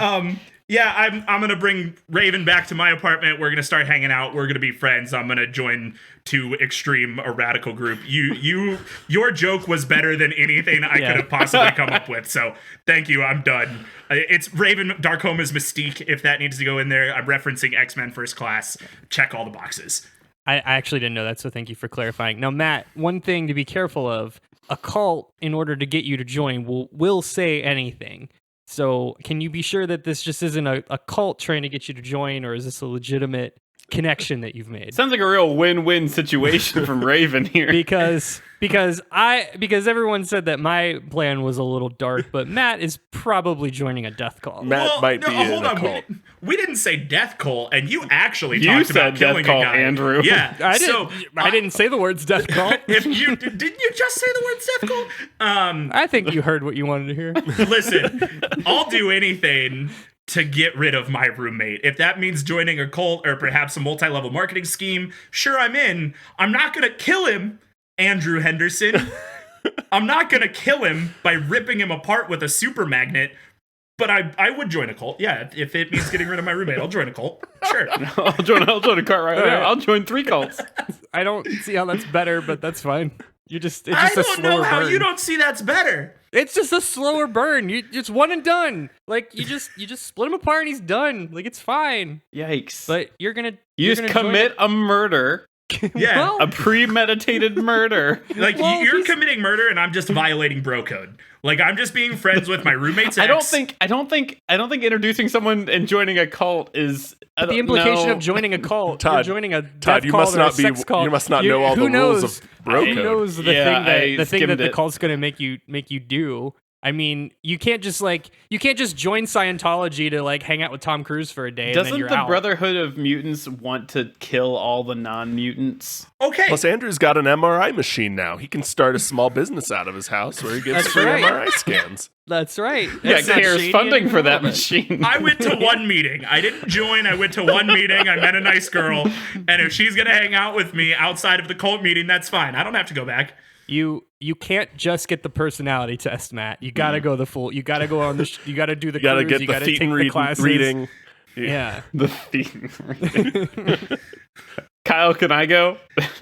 Yeah, I'm gonna bring Raven back to my apartment. We're gonna start hanging out. We're gonna be friends. I'm gonna join to extreme a radical group. Your joke was better than anything I could have possibly come up with. So thank you. I'm done. It's Raven Darkoma's Mystique. If that needs to go in there, I'm referencing X-Men First Class. Check all the boxes. I actually didn't know that, so thank you for clarifying. Now, Matt, one thing to be careful of: a cult, in order to get you to join, will say anything. So can you be sure that this just isn't a cult trying to get you to join, or is this a legitimate connection that you've made? Sounds like a real win-win situation from Raven here. Because everyone said that my plan was a little dark, but Matt is probably joining a death cult. Matt might be in a cult. We didn't say death cult, and you actually You talked said about death killing cult, a guy. Andrew. Yeah, I didn't say the words death cult. If you didn't you just say the word death cult? I think you heard what you wanted to hear. Listen, I'll do anything to get rid of my roommate. If that means joining a cult or perhaps a multi-level marketing scheme, sure, I'm in. I'm not gonna kill him, Andrew Henderson. I'm not gonna kill him by ripping him apart with a super magnet. But I would join a cult. Yeah, if it means getting rid of my roommate, I'll join a cult. Sure. I'll join a cult right there. I'll join 3 cults. I don't see how that's better, but that's fine. It's just I a don't know slower how burn. you don't see that's better. It's just a slower burn. It's one and done. Like you just split him apart and he's done. Like it's fine. Yikes. But you're you you're just gonna commit a murder. Yeah. Well, A premeditated murder. Like Well, you're he's- committing murder and I'm just violating bro code. Like I'm just being friends with my roommate's ex. I don't think introducing someone and joining a cult is the implication of joining a cult. Todd, you're joining a death Todd, you cult must or a not be. sex cult. You must not You- know all who the rules knows? of bro Who code. knows the Yeah, thing that skimmed the it. cult's gonna make you do? I mean, you can't just join Scientology to like hang out with Tom Cruise for a day. and then Doesn't you're the out. Brotherhood of Mutants want to kill all the non-mutants? Okay. Plus, Andrew's got an MRI machine now. He can start a small business out of his house where he gives That's free right. MRI scans. That's right. Yeah, That's not CARES shady funding for that anymore. machine. I went to one meeting. I didn't join. I went to one meeting. I met a nice girl. And if she's going to hang out with me outside of the cult meeting, that's fine. I don't have to go back. You can't just get the personality test, Matt. You gotta go the full. You gotta go on the. You gotta do the. You gotta cruise, get you the gotta feet take and the classes. reading. Yeah. The theme. Kyle, can I go?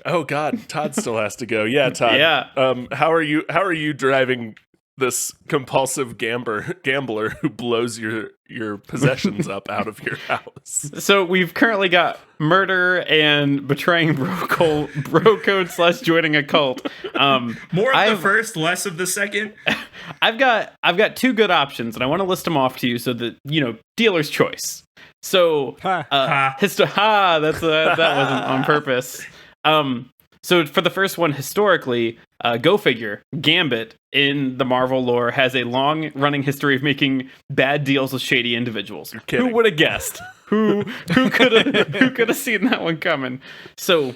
Oh God, Todd still has to go. Yeah, Todd. Yeah. How are you driving this compulsive gambler who blows your possessions up out of your house? So we've currently got murder and betraying bro code / joining a cult. More of the first, less of the second. I've got 2 good options, and I want to list them off to you so that dealer's choice. So Ha. that wasn't on purpose. So for the first one, historically, go figure, Gambit in the Marvel lore has a long-running history of making bad deals with shady individuals. You're kidding. Who would have guessed? Who could have seen that one coming? So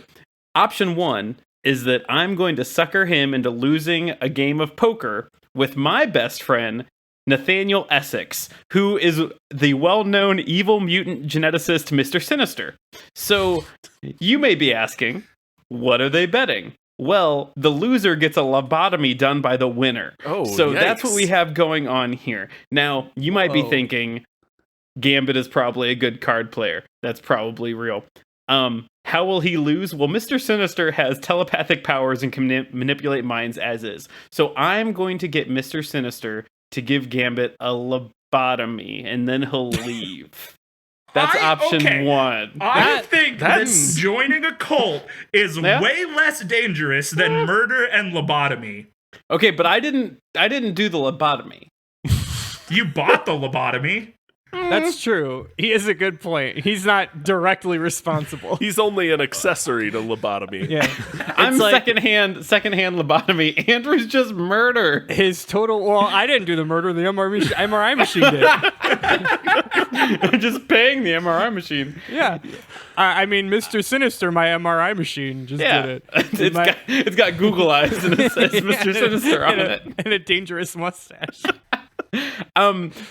option 1 is that I'm going to sucker him into losing a game of poker with my best friend, Nathaniel Essex, who is the well-known evil mutant geneticist Mr. Sinister. So you may be asking, what are they betting? Well, the loser gets a lobotomy done by the winner. Oh, so that's yikes. what we have going on here. Now, you might be thinking, Gambit is probably a good card player. That's probably real. How will he lose? Well, Mr. Sinister has telepathic powers and can manipulate minds as is. So I'm going to get Mr. Sinister to give Gambit a lobotomy, and then he'll leave. That's option 1. I think that that's- joining a cult is Yeah. way less dangerous than murder and lobotomy. Okay, but I didn't do the lobotomy. You bought the lobotomy. That's true. He is a good point. He's not directly responsible. He's only an accessory to lobotomy. Yeah. I'm It's like secondhand lobotomy. Andrew's just murder. his total. Well, I didn't do the murder. The MRI machine did. I'm just paying the MRI machine. Yeah. I mean, Mr. Sinister, my MRI machine, just Yeah, did it. it's got Google eyes and it says Mr. Sinister on and it. and a dangerous mustache.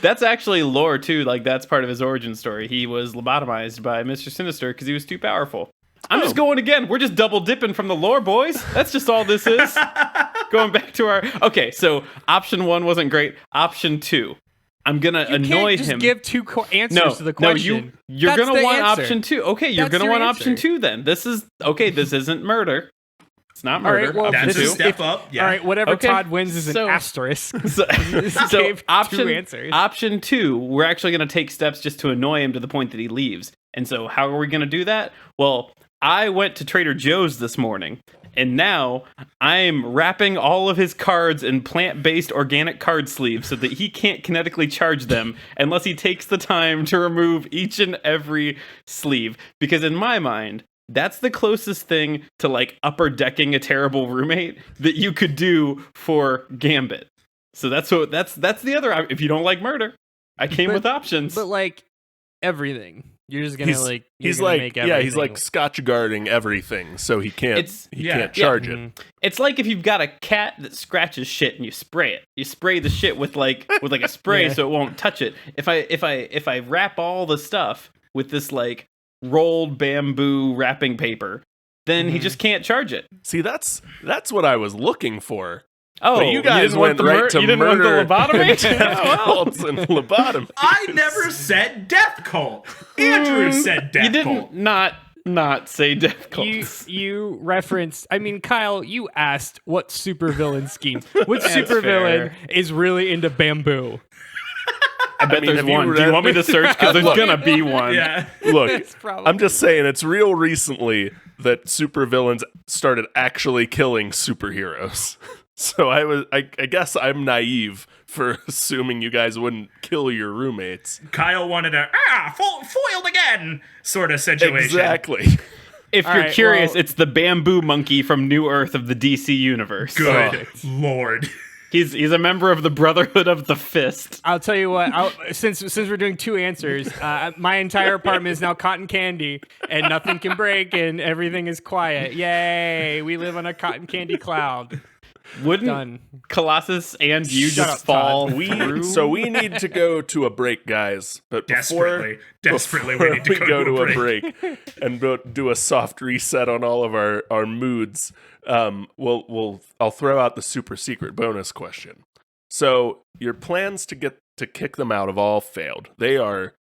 That's actually lore too. Like that's part of his origin story. He was lobotomized by Mr. Sinister because he was too powerful. I'm just going again. We're just double dipping from the lore, boys. That's just all this is. going back to our okay. So option 1 wasn't great. Option 2, I'm gonna annoy can't just him. give two answers to the question. You're That's gonna the want answer. option 2. Okay, you're That's gonna your want answer. option 2 then. This isn't murder. It's not All right, murder. well, option That's a 2. step up. Yeah. All right, whatever Okay, Todd wins is so- an asterisk. So, Just so gave option two answers. option 2, we're actually going to take steps just to annoy him to the point that he leaves. And so how are we going to do that? Well, I went to Trader Joe's this morning, and now I'm wrapping all of his cards in plant-based organic card sleeves so that he can't kinetically charge them unless he takes the time to remove each and every sleeve. Because in my mind, that's the closest thing to like upper decking a terrible roommate that you could do for Gambit. So that's the other. If you don't like murder, I came with options. But like everything, you're just gonna He's you're he's gonna like make yeah, everything. he's like scotch guarding everything, so he can't Yeah. charge it. Mhm. It's like if you've got a cat that scratches shit and you spray it. You spray the shit with like a spray Yeah. so it won't touch it. If I wrap all the stuff with this like rolled bamboo wrapping paper, then he Mhm. just can't charge it. See, that's what I was looking for. Oh, But you guys didn't went want the right to you didn't want the murder, lobotomy? death Oh, well. cults and lobotomy. I never said death cult. Andrew said death You didn't cult. not say death cults. You referenced. I mean, Kyle, you asked what supervillain scheme. Which That's supervillain fair. is really into bamboo? I bet mean, there's have you one. Do read- you want me to search? Because there's Look. gonna be one. Yeah. Look, That's probably. I'm just saying it's real recently that supervillains started actually killing superheroes. So I guess I'm naive for assuming you guys wouldn't kill your roommates. Kyle wanted a foiled again sort of situation. Exactly. If All you're right, curious, well- it's the bamboo monkey from New Earth of the DC universe. Good lord. He's a member of the Brotherhood of the Fist. I'll tell you what. Since we're doing two answers, my entire apartment is now cotton candy, and nothing can break, and everything is quiet. Yay! We live on a cotton candy cloud. Wouldn't Done. Colossus and you Shut just up, fall Todd. through? So we need to go to a break, guys. But Desperately we before need to go to a break. and do a soft reset on all of our moods. I'll throw out the super secret bonus question. So your plans to kick them out have all failed. They are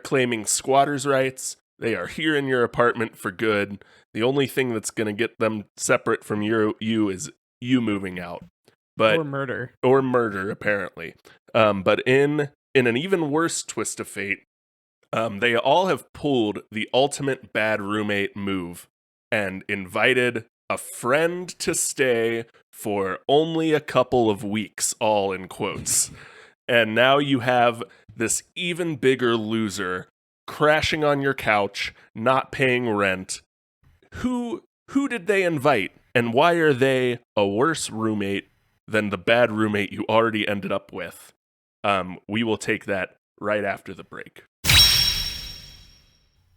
claiming squatters' rights. They are here in your apartment for good. The only thing that's going to get them separate from you is you moving out. But Or murder. or murder, apparently. But in an even worse twist of fate, they all have pulled the ultimate bad roommate move and invited a friend to stay for only a couple of weeks, all in quotes. And now you have this even bigger loser crashing on your couch, not paying rent. Who did they invite? And why are they a worse roommate than the bad roommate you already ended up with? We will take that right after the break.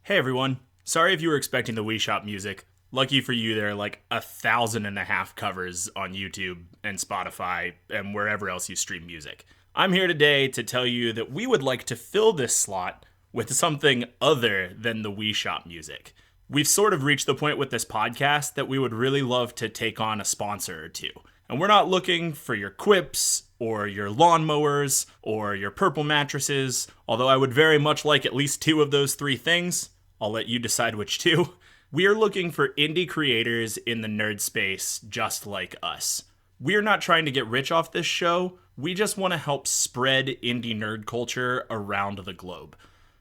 Hey everyone. Sorry if you were expecting the Wii Shop music. Lucky for you, there are like 1,500 covers on YouTube and Spotify and wherever else you stream music. I'm here today to tell you that we would like to fill this slot with something other than the Wii Shop music. We've sort of reached the point with this podcast that we would really love to take on a sponsor or two. And we're not looking for your quips or your lawnmowers or your purple mattresses, although I would very much like at least 2 of those 3 things. I'll let you decide which 2. We are looking for indie creators in the nerd space just like us. We're not trying to get rich off this show. We just want to help spread indie nerd culture around the globe.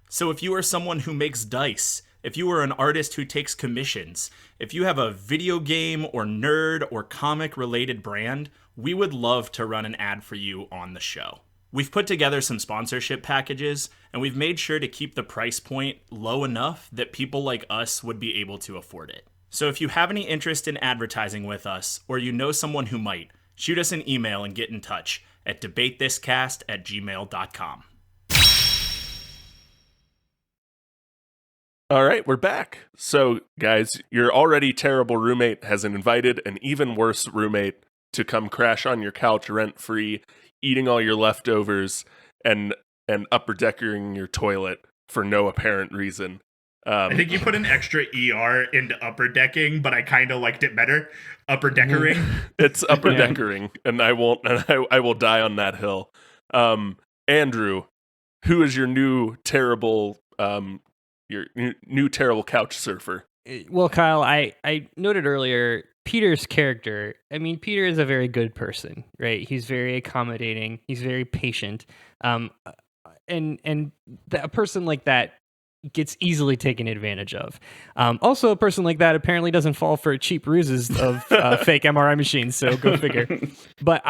So if you are someone who makes dice, if you are an artist who takes commissions, if you have a video game or nerd or comic related brand, we would love to run an ad for you on the show. We've put together some sponsorship packages, and we've made sure to keep the price point low enough that people like us would be able to afford it. So if you have any interest in advertising with us, or you know someone who might, shoot us an email and get in touch at debatethiscast@gmail.com. All right, we're back. So, guys, your already terrible roommate has invited an even worse roommate to come crash on your couch rent-free, eating all your leftovers and upper deckering your toilet for no apparent reason. I think you put an extra ER into upper decking, but I kind of liked it better. Upper deckering. It's upper deckering, and I will die on that hill. Andrew, who is your new terrible couch surfer? Well, Kyle, I noted earlier Peter's character. I mean, Peter is a very good person, right? He's very accommodating. He's very patient. And a person like that gets easily taken advantage of. Also, a person like that apparently doesn't fall for cheap ruses of fake MRI machines. So go figure. But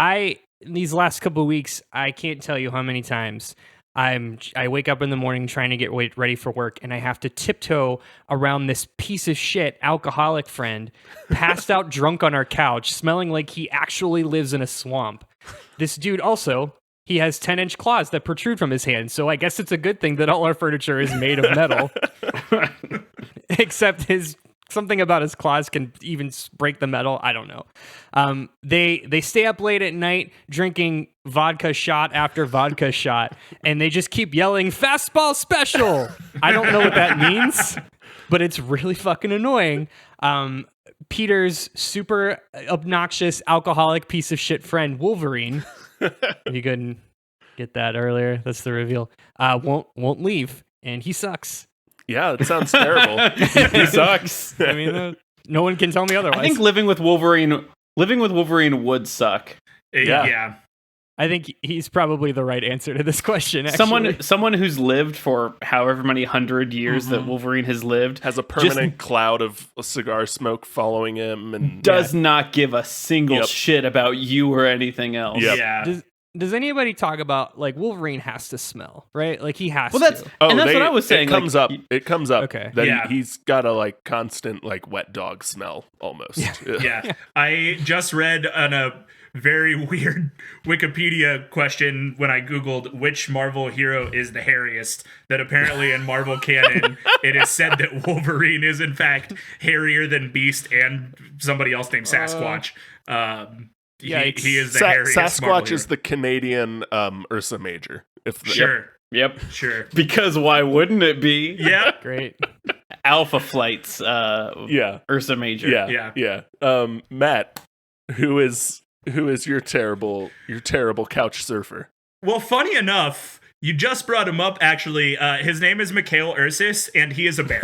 these last couple of weeks, I can't tell you how many times I wake up in the morning trying to get ready for work, and I have to tiptoe around this piece of shit alcoholic friend, passed out drunk on our couch, smelling like he actually lives in a swamp. This dude also, he has 10-inch claws that protrude from his hands, so I guess it's a good thing that all our furniture is made of metal. Except something about his claws can even break the metal. I don't know. They stay up late at night drinking vodka shot after vodka shot, and they just keep yelling fastball special. I don't know what that means, but it's really fucking annoying. Peter's super obnoxious alcoholic piece of shit friend Wolverine, you couldn't get that earlier, that's the reveal, won't leave, and he sucks. Yeah, it sounds terrible. He sucks. I mean, no one can tell me otherwise. I think living with Wolverine would suck. Yeah. I think he's probably the right answer to this question. Actually. Someone who's lived for however many 100 years that Wolverine has lived has a permanent cloud of cigar smoke following him, and does not give a single shit about you or anything else. Yep. Yeah. Does anybody talk about, like, Wolverine has to smell, right? Like, he has to. And that's what I was saying. It comes up okay. that he's got a, like, constant, like, wet dog smell, almost. Yeah. I just read on a very weird Wikipedia question when I Googled which Marvel hero is the hairiest, that apparently in Marvel canon, it is said that Wolverine is, in fact, hairier than Beast and somebody else named Sasquatch. He is the hairiest Sasquatch Marvel is the Canadian Ursa Major. Sure. Yep. Sure. Because why wouldn't it be? Yeah. Great. Alpha Flight's Ursa Major. Yeah. Matt, who is your terrible couch surfer? Well, funny enough, you just brought him up, actually. His name is Mikhail Ursus, and he is a bear.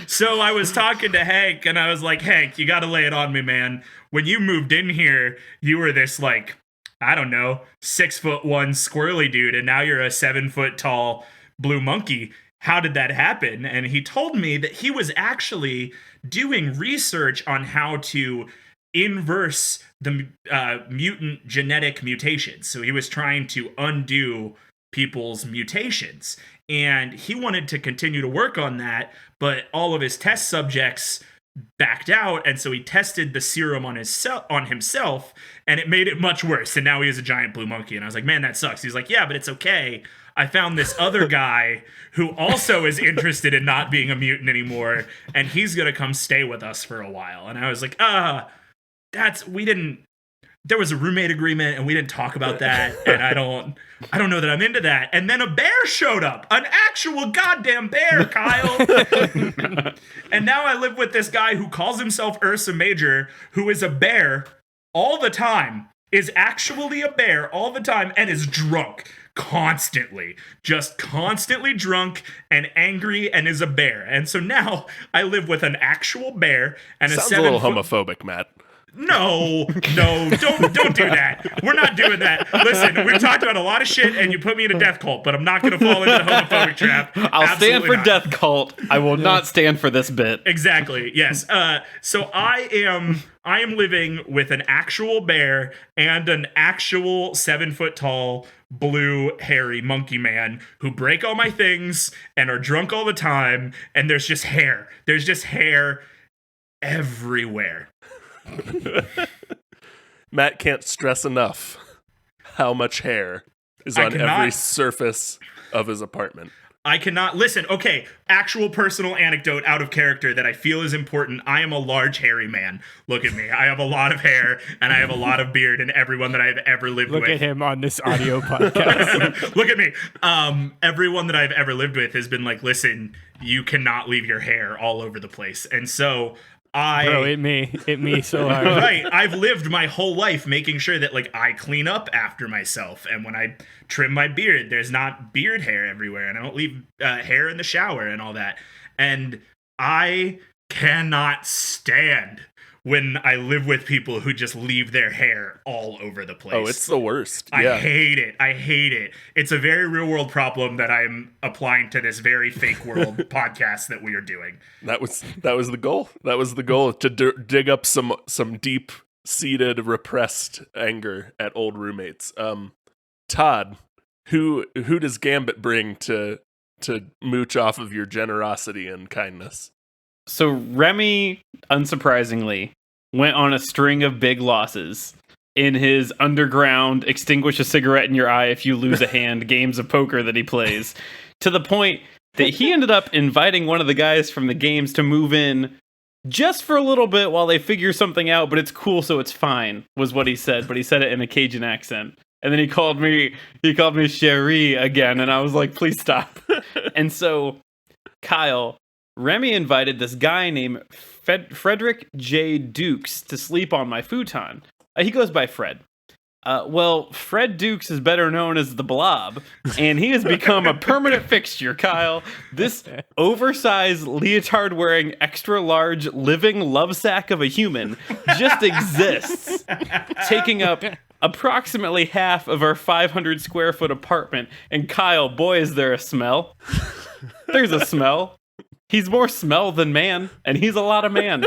So I was talking to Hank, and I was like, Hank, you got to lay it on me, man. When you moved in here, you were this, like, I don't know, 6'1" squirrely dude, and now you're a 7-foot tall blue monkey. How did that happen? And he told me that he was actually doing research on how to inverse the mutant genetic mutations. So he was trying to undo people's mutations. And he wanted to continue to work on that, but all of his test subjects backed out, and so he tested the serum on himself, and it made it much worse. And now he is a giant blue monkey. And I was like, man, that sucks. He's like, yeah, but it's okay. I found this other guy who also is interested in not being a mutant anymore, and he's gonna come stay with us for a while. And I was like, there was a roommate agreement, and we didn't talk about that, and I don't know that I'm into that. And then a bear showed up, an actual goddamn bear, Kyle. And now I live with this guy who calls himself Ursa Major, who is a bear all the time, is actually a bear all the time, and is drunk constantly, just constantly drunk and angry, and is a bear. And so now I live with an actual bear and Sounds a little homophobic, Matt. No, don't do that. We're not doing that. Listen, we've talked about a lot of shit, and you put me in a death cult, but I'm not going to fall into the homophobic trap. I'll stand for death cult. I will not stand for this bit. Exactly. Yes. So I am living with an actual bear and an actual 7-foot tall blue hairy monkey man who break all my things and are drunk all the time, and there's just hair. There's just hair everywhere. Matt can't stress enough how much hair is on every surface of his apartment. I cannot listen. Okay, actual personal anecdote out of character that I feel is important. I am a large hairy man. Look at me. I have a lot of hair and I have a lot of beard, and everyone that I've ever lived Look with. at him on this audio podcast. Look at me. Everyone that I've ever lived with has been like, listen, you cannot leave your hair all over the place. And so Bro, it me so hard. right. I've lived my whole life making sure that like I clean up after myself, and when I trim my beard, there's not beard hair everywhere, and I don't leave hair in the shower and all that. And I cannot stand when I live with people who just leave their hair all over the place. Oh, it's the worst. I Yeah. hate it. I hate it. It's a very real world problem that I'm applying to this very fake world podcast that we are doing. That was the goal. That was the goal, to dig up some deep seated repressed anger at old roommates. Todd, who does Gambit bring to mooch off of your generosity and kindness? So Remy, unsurprisingly, went on a string of big losses in his underground extinguish a cigarette in your eye if you lose a hand games of poker that he plays, to the point that he ended up inviting one of the guys from the games to move in just for a little bit while they figure something out, but it's cool, so it's fine, was what he said, but he said it in a Cajun accent. And then he called me Cherie again, and I was like, please stop. And so, Kyle, Remy invited this guy named Frederick J. Dukes to sleep on my futon. He goes by Fred. Well, Fred Dukes is better known as the Blob, and he has become a permanent fixture, Kyle. This oversized, leotard-wearing, extra-large, living love sack of a human just exists, taking up approximately half of our 500-square-foot apartment. And Kyle, boy, is there a smell. There's a smell. He's more smell than man, and he's a lot of man.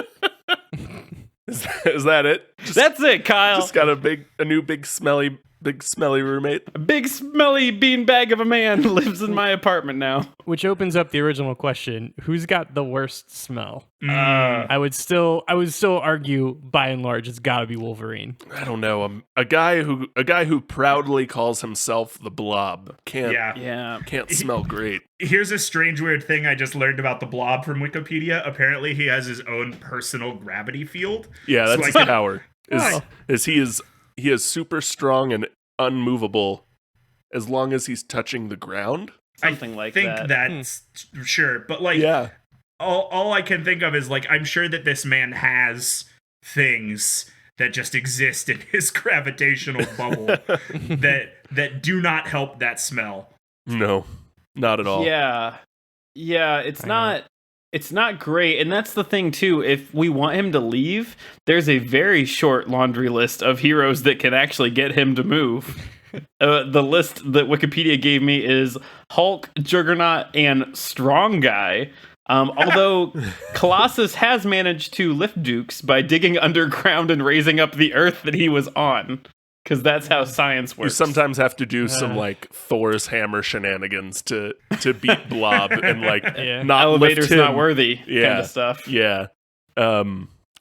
Is that it? That's it, Kyle. Just got a new big smelly roommate. A big smelly beanbag of a man lives in my apartment now. Which opens up the original question: who's got the worst smell? Mm. I would still argue, by and large, it's got to be Wolverine. I don't know. A guy who proudly calls himself the Blob can't smell great. Here's a strange, weird thing I just learned about the Blob from Wikipedia. Apparently, he has his own personal gravity field. Yeah, that's So his I can- power. He is super strong and unmovable as long as he's touching the ground. Something like I think that. that's sure, but like, Yeah. all I can think of is like, I'm sure that this man has things that just exist in his gravitational bubble that do not help that smell. No, not at all. Yeah, it's not great, and that's the thing too. If we want him to leave, there's a very short laundry list of heroes that can actually get him to move. The list that Wikipedia gave me is Hulk, Juggernaut, and Strong Guy. Although Colossus has managed to lift Dukes by digging underground and raising up the earth that he was on, because that's how science works. You sometimes have to do some like Thor's hammer shenanigans to beat Blob and like not elevator's lift him. not worthy kind of stuff. Yeah.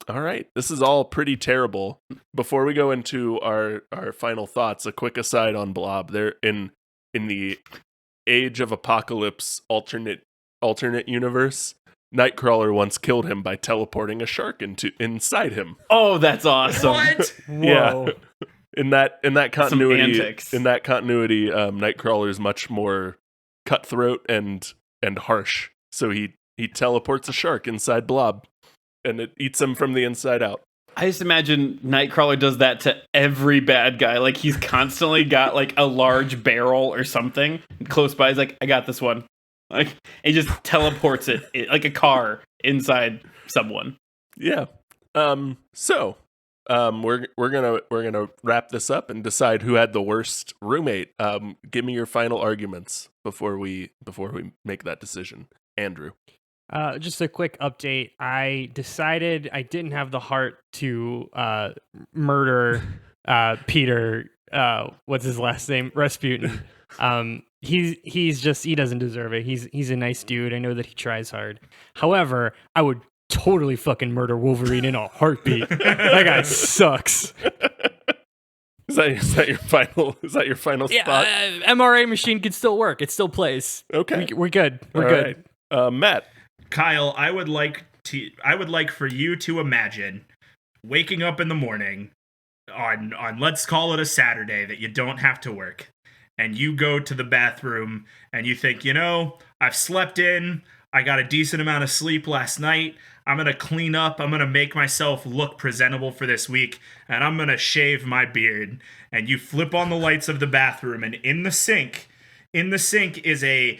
All right. This is all pretty terrible. Before we go into our final thoughts, a quick aside on Blob. There in the Age of Apocalypse alternate universe, Nightcrawler once killed him by teleporting a shark inside him. Oh, that's awesome! What? Yeah. In that continuity, antics. Nightcrawler is much more cutthroat and harsh. So he teleports a shark inside Blob, and it eats him from the inside out. I just imagine Nightcrawler does that to every bad guy. Like, he's constantly got like a large barrel or something close by. He's like, I got this one. Like, he just teleports it like a car inside someone. Yeah. So we're gonna wrap this up and decide who had the worst roommate. Give me your final arguments before we make that decision, Andrew. Just a quick update. I decided I didn't have the heart to murder Peter. What's his last name? Rasputin. He doesn't deserve it. He's a nice dude. I know that he tries hard. However, I would totally fucking murder Wolverine in a heartbeat. That guy sucks. Is that your final? Is that your final spot? MRA machine can still work. It still plays. Okay, We're good. We're All good. right. Matt. Kyle, I would like for you to imagine waking up in the morning on let's call it a Saturday that you don't have to work, and you go to the bathroom and you think, I've slept in, I got a decent amount of sleep last night, I'm gonna clean up, I'm gonna make myself look presentable for this week, and I'm gonna shave my beard. And you flip on the lights of the bathroom, and in the sink is a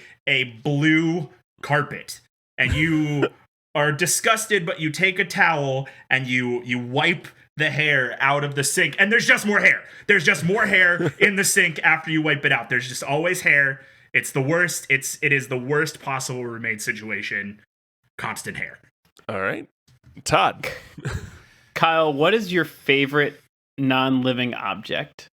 blue carpet, and you are disgusted, but you take a towel and you wipe the hair out of the sink, and there's just more hair. There's just more hair in the sink after you wipe it out. There's just always hair. It's the worst. It is the worst possible roommate situation. Constant hair. All right, Todd. Kyle, what is your favorite non-living object?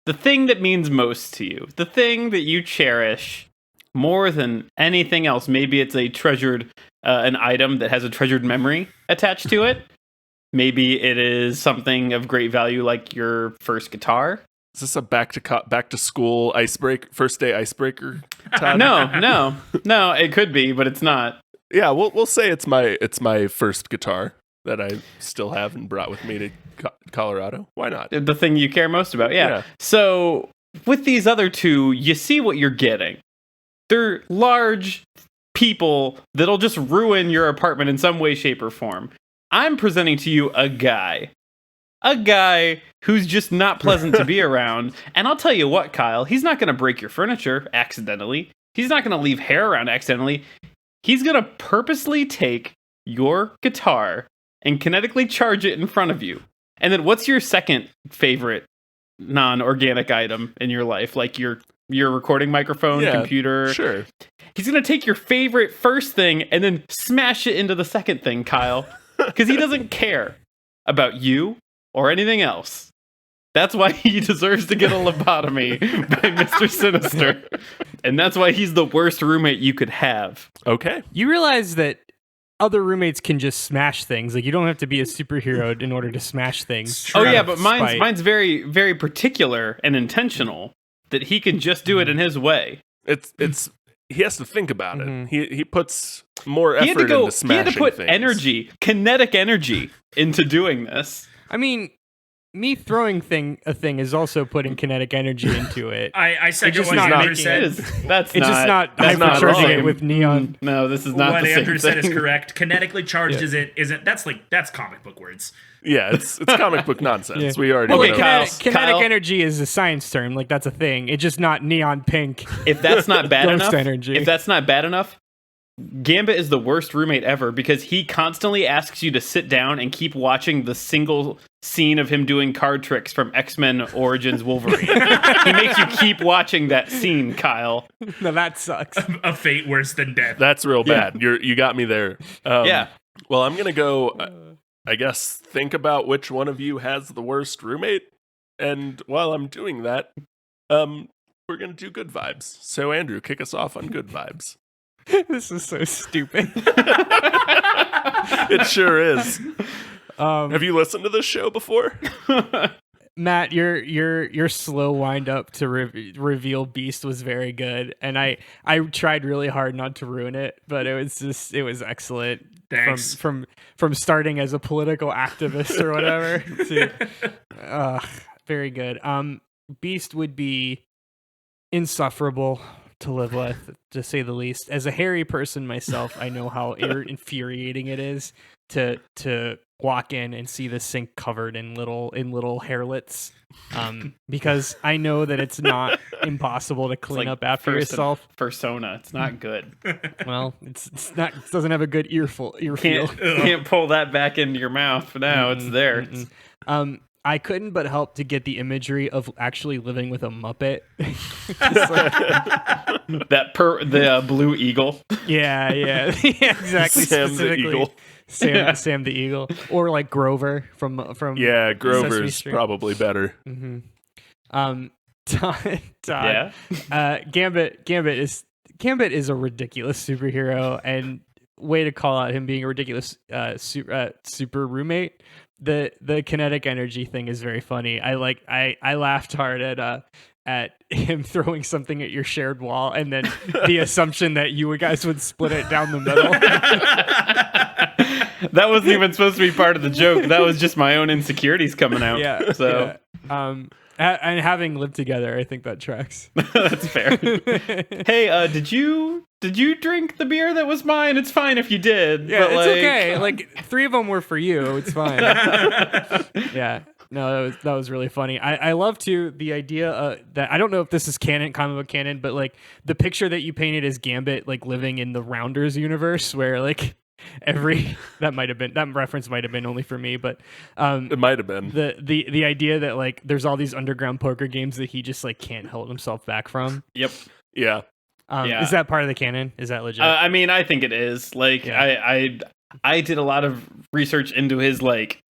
The thing that means most to you. The thing that you cherish more than anything else. Maybe it's a treasured, an item that has a treasured memory attached to it. Maybe it is something of great value, like your first guitar. Is this a back to school first day icebreaker? Todd? No. It could be, but it's not. Yeah, we'll say it's my first guitar that I still have and brought with me to Colorado. Why not? The thing you care most about, yeah. So with these other two, you see what you're getting. They're large people that'll just ruin your apartment in some way, shape, or form. I'm presenting to you a guy who's just not pleasant to be around. And I'll tell you what, Kyle, he's not going to break your furniture accidentally. He's not going to leave hair around accidentally. He's going to purposely take your guitar and kinetically charge it in front of you. And then what's your second favorite non-organic item in your life? Like your recording microphone, computer? Sure. He's going to take your favorite first thing and then smash it into the second thing, Kyle. Because he doesn't care about you or anything else. That's why he deserves to get a lobotomy by Mr. Sinister. And that's why he's the worst roommate you could have. Okay. You realize that other roommates can just smash things. Like, you don't have to be a superhero in order to smash things. Oh, yeah, but mine's very, very particular and intentional that he can just do it in his way. It's he has to think about it. He puts more effort into smashing He had to put things. energy, kinetic energy, into doing this. I mean, me throwing a thing is also putting kinetic energy into it. I second just what not Andrew making said. It's just not hypercharging it with neon. No, this is not What the same Andrew said is thing. correct. Kinetically charged isn't that's comic book words. Yeah, it's comic book nonsense. Yeah. We already Okay, know. Kyle. Kinetic energy is a science term. Like, that's a thing. It's just not neon pink. If that's not bad Ghost enough, energy. Gambit is the worst roommate ever because he constantly asks you to sit down and keep watching the single scene of him doing card tricks from X-Men Origins Wolverine. He makes you keep watching that scene, Kyle. No, that sucks. A fate worse than death. That's real bad. You got me there. Yeah. Well, I'm gonna go. I guess think about which one of you has the worst roommate, and while I'm doing that, we're gonna do good vibes. So Andrew, kick us off on good vibes. This is so stupid. It sure is. Have you listened to this show before? Matt, your slow wind up to reveal Beast was very good, and I tried really hard not to ruin it, but it was excellent. Thanks. From starting as a political activist or whatever to very good. Beast would be insufferable to live with, to say the least. As a hairy person myself, I know how infuriating it is to walk in and see the sink covered in little hairlets, because I know that it's not impossible to clean up after yourself. Persona, it's not good. Well, it's not. It doesn't have a good ear feel. Can't pull that back into your mouth. No, it's there. I couldn't but help to get the imagery of actually living with a Muppet. The blue eagle. Yeah, exactly. Sam the Eagle. Sam the Eagle, or like Grover from Grover's probably better. Todd, Yeah. Gambit is a ridiculous superhero, and way to call out him being a ridiculous super roommate. the kinetic energy thing is very funny. I laughed hard at him throwing something at your shared wall, and then the assumption that you guys would split it down the middle. That wasn't even supposed to be part of the joke. That was just my own insecurities coming out. Yeah. So and having lived together, I think that tracks. that's fair. Hey, did you drink the beer that was mine? It's fine if you did. Yeah, but it's okay. Like 3 of them were for you. It's fine. Yeah. No, that was really funny. I love too the idea that I don't know if this is canon, comic book canon, but like the picture that you painted as Gambit, like living in the Rounders universe, where like that reference might have been only for me, but It might have been. the idea that like there's all these underground poker games that he just like can't hold himself back from. Yep. Yeah. Yeah. Is that part of the canon? Is that legit? I mean, I think it is. Like, Yeah. I did a lot of research into his like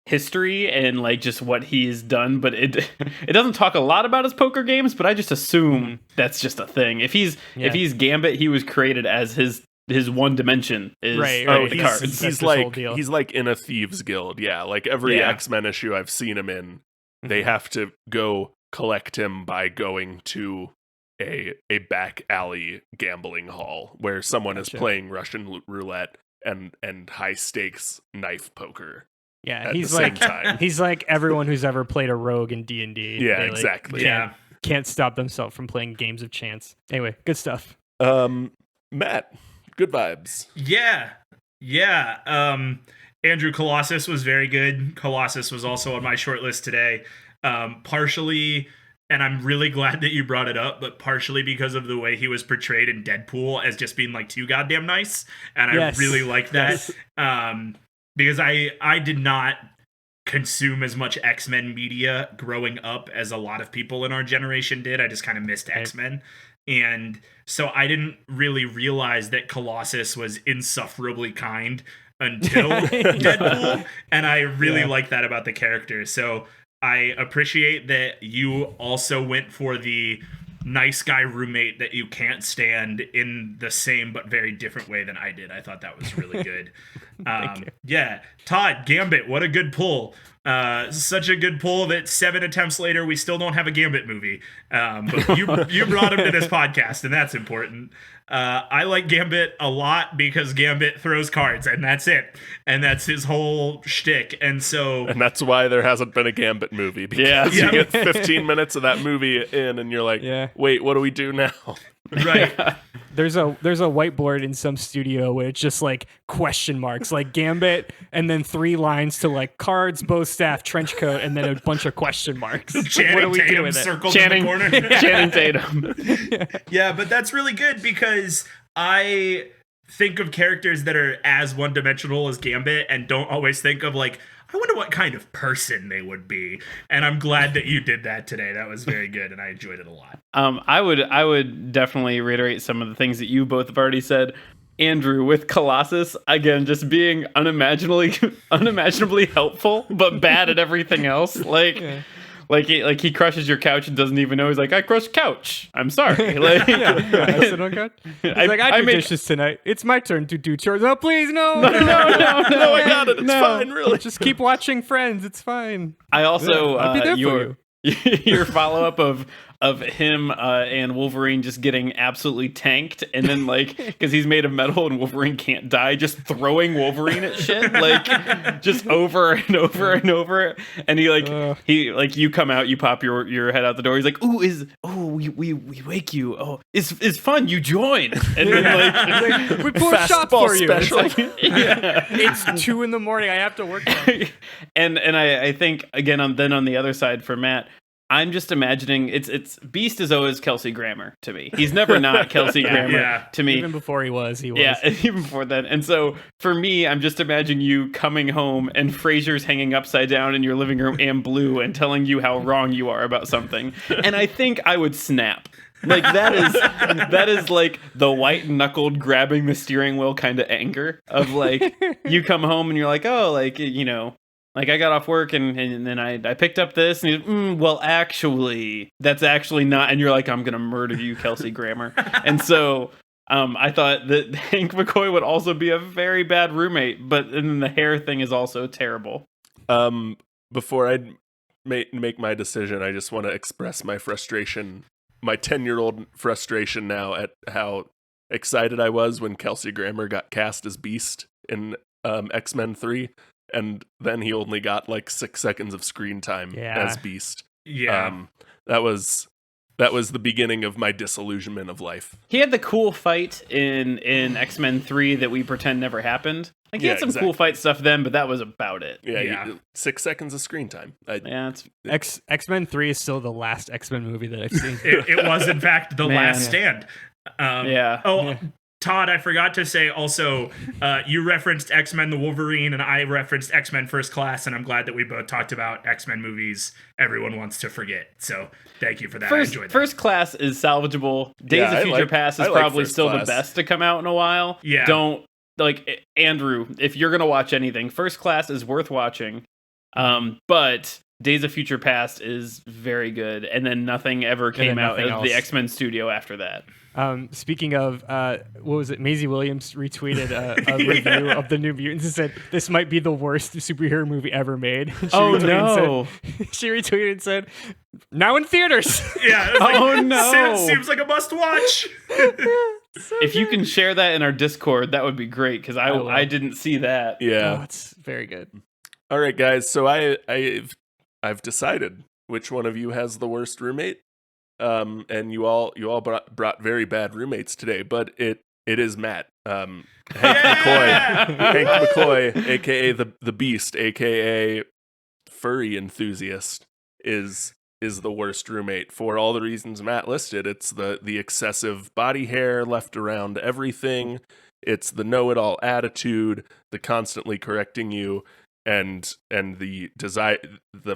history and like just what he's done, but it doesn't talk a lot about his poker games. But I just assume that's just a thing. If he's Gambit, he was created as his one dimension is Right, Oh, right. the he's, cards. That's he's his whole like deal. he's like in a thieves guild. Yeah, like every Yeah. X-Men issue I've seen him in, they have to go collect him by going to a back alley gambling hall where someone is Gotcha. playing Russian roulette and high stakes knife poker Yeah, at he's the same like time. he's like everyone who's ever played a rogue in D&D. Yeah, They, like, exactly. Yeah. Can't stop themselves from playing games of chance. Anyway, good stuff. Matt, good vibes. Yeah. Andrew Colossus was very good. Colossus was also on my short list today. Partially, and I'm really glad that you brought it up, but partially because of the way he was portrayed in Deadpool as just being like too goddamn nice. And Yes. I really like that. Yes. Because I did not consume as much X-Men media growing up as a lot of people in our generation did. I just kind of missed X-Men. And so I didn't really realize that Colossus was insufferably kind until Deadpool. And I really like that about the character. So I appreciate that you also went for the nice guy roommate that you can't stand in the same but very different way than I did. I thought that was really good. Yeah. Todd, Gambit, what a good pull. Such a good pull that 7 attempts later we still don't have a Gambit movie. But you brought him to this podcast, and that's important. I like Gambit a lot because Gambit throws cards, and that's it. And that's his whole shtick. And so And that's why there hasn't been a Gambit movie. Because Yeah. you get 15 minutes of that movie in, and you're like, Yeah. wait, what do we do now? right. There's a whiteboard in some studio where it's just like question marks, like Gambit, and then 3 lines to like cards, bow staff, trench coat, and then a bunch of question marks. What do Channing we do Tatum with it? circled Channing, in the corner. Channing Tatum. Yeah, but that's really good because I think of characters that are as one-dimensional as Gambit and don't always think of like, I wonder what kind of person they would be. And I'm glad that you did that today. That was very good, and I enjoyed it a lot. I would definitely reiterate some of the things that you both have already said. Andrew with Colossus, again, just being unimaginably helpful, but bad at everything else. Like he crushes your couch and doesn't even know. He's like, I crushed couch. I'm sorry. Like, I sit on couch. He's like, I did dishes tonight. It's my turn to do chores. No, please, no. No, I got it. It's fine, really. Just keep watching Friends. It's fine. I also I'll be there for your follow up of him and Wolverine just getting absolutely tanked, and then like because he's made of metal and Wolverine can't die, just throwing Wolverine at shit like just over and over and over, and he you come out, you pop your head out the door. He's like, we wake you. Oh, it's fun. You join, and then like We pull a Fastball shot for you. It's special. like, yeah. it's 2 a.m. I have to work. and I think again on the other side for Matt, I'm just imagining it's Beast is always Kelsey Grammer to me. He's never not Kelsey Grammer Yeah. to me. Even before he was. Yeah, even before then. And so for me, I'm just imagining you coming home and Frasier's hanging upside down in your living room and blue and telling you how wrong you are about something. And I think I would snap. Like that is like the white knuckled grabbing the steering wheel kind of anger of like you come home and you're like, oh, like, you know, like I got off work and then I picked up this and he's, well, actually, that's actually not. And you're like, I'm going to murder you, Kelsey Grammer. And so I thought that Hank McCoy would also be a very bad roommate, but then the hair thing is also terrible. Before I make my decision, I just want to express my frustration, my 10-year-old frustration now at how excited I was when Kelsey Grammer got cast as Beast in X-Men 3, and then he only got like 6 seconds of screen time as Beast. Yeah. That was the beginning of my disillusionment of life. He had the cool fight in X-Men 3 that we pretend never happened. Like, he had some cool fight stuff then, but that was about it. Yeah. 6 seconds of screen time. X-Men 3 is still the last X-Men movie that I've seen. It was, in fact, the last stand. Todd, I forgot to say also, you referenced X-Men the Wolverine, and I referenced X-Men First Class, and I'm glad that we both talked about X-Men movies everyone wants to forget. So thank you for that. I enjoyed that. First Class is salvageable. Days of Future Past is probably still the best to come out in a while. Yeah. Don't, like, Andrew, if you're going to watch anything, First Class is worth watching. But Days of Future Past is very good, and then nothing ever came out of the X-Men studio after that. Speaking of, what was it? Maisie Williams retweeted a review of the New Mutants and said, "This might be the worst superhero movie ever made." She retweeted and said, "Now in theaters." Yeah. Oh no! Seems like a must-watch. If you can share that in our Discord, that would be great, because I didn't see that. Yeah, oh, it's very good. All right, guys. So I've decided which one of you has the worst roommate. And you all brought very bad roommates today, but it is Matt. Hank McCoy, aka the Beast, aka furry enthusiast, is the worst roommate for all the reasons Matt listed. It's the excessive body hair left around everything. It's the know-it-all attitude, the constantly correcting you, and the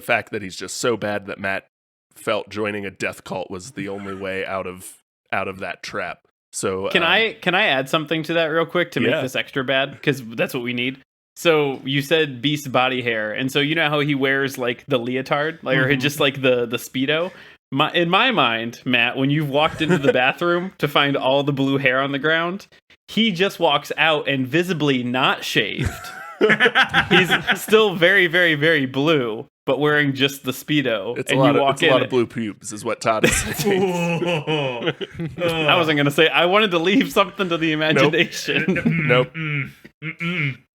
fact that he's just so bad that Matt felt joining a death cult was the only way out of that trap. So can I add something to that real quick to make this extra bad, because that's what we need. So you said Beast body hair, and so you know how he wears like the leotard, like or just like the Speedo. In my mind, Matt, when you've walked into the bathroom to find all the blue hair on the ground, he just walks out and visibly not shaved. He's still very, very, very blue, but wearing just the Speedo. It's a lot of blue pubes, is what Todd is saying. I wasn't going to say. I wanted to leave something to the imagination. Nope.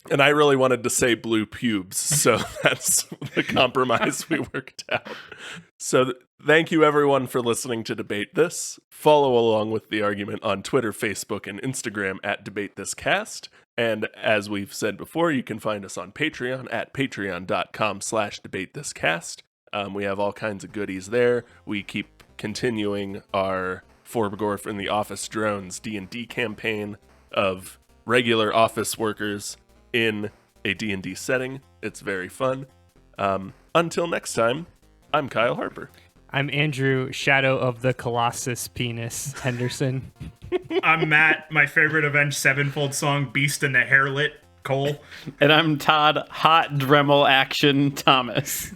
And I really wanted to say blue pubes, so that's the compromise we worked out. So thank you, everyone, for listening to Debate This. Follow along with the argument on Twitter, Facebook, and Instagram at DebateThisCast. And as we've said before, you can find us on Patreon at patreon.com/debatethiscast. We have all kinds of goodies there. We keep continuing our Forbegorf and the Office Drones D&D campaign of regular office workers in a D&D setting. It's very fun. Until next time, I'm Kyle Harper. I'm Andrew, Shadow of the Colossus Penis Henderson. I'm Matt, my favorite Avenged Sevenfold song, Beast and the Hairlit Cole. And I'm Todd, Hot Dremel Action Thomas.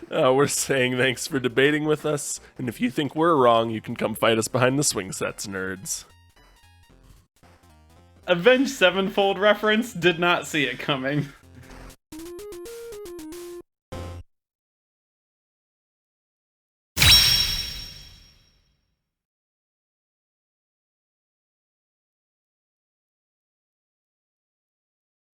We're saying thanks for debating with us, and if you think we're wrong, you can come fight us behind the swing sets, nerds. Avenged Sevenfold reference, did not see it coming.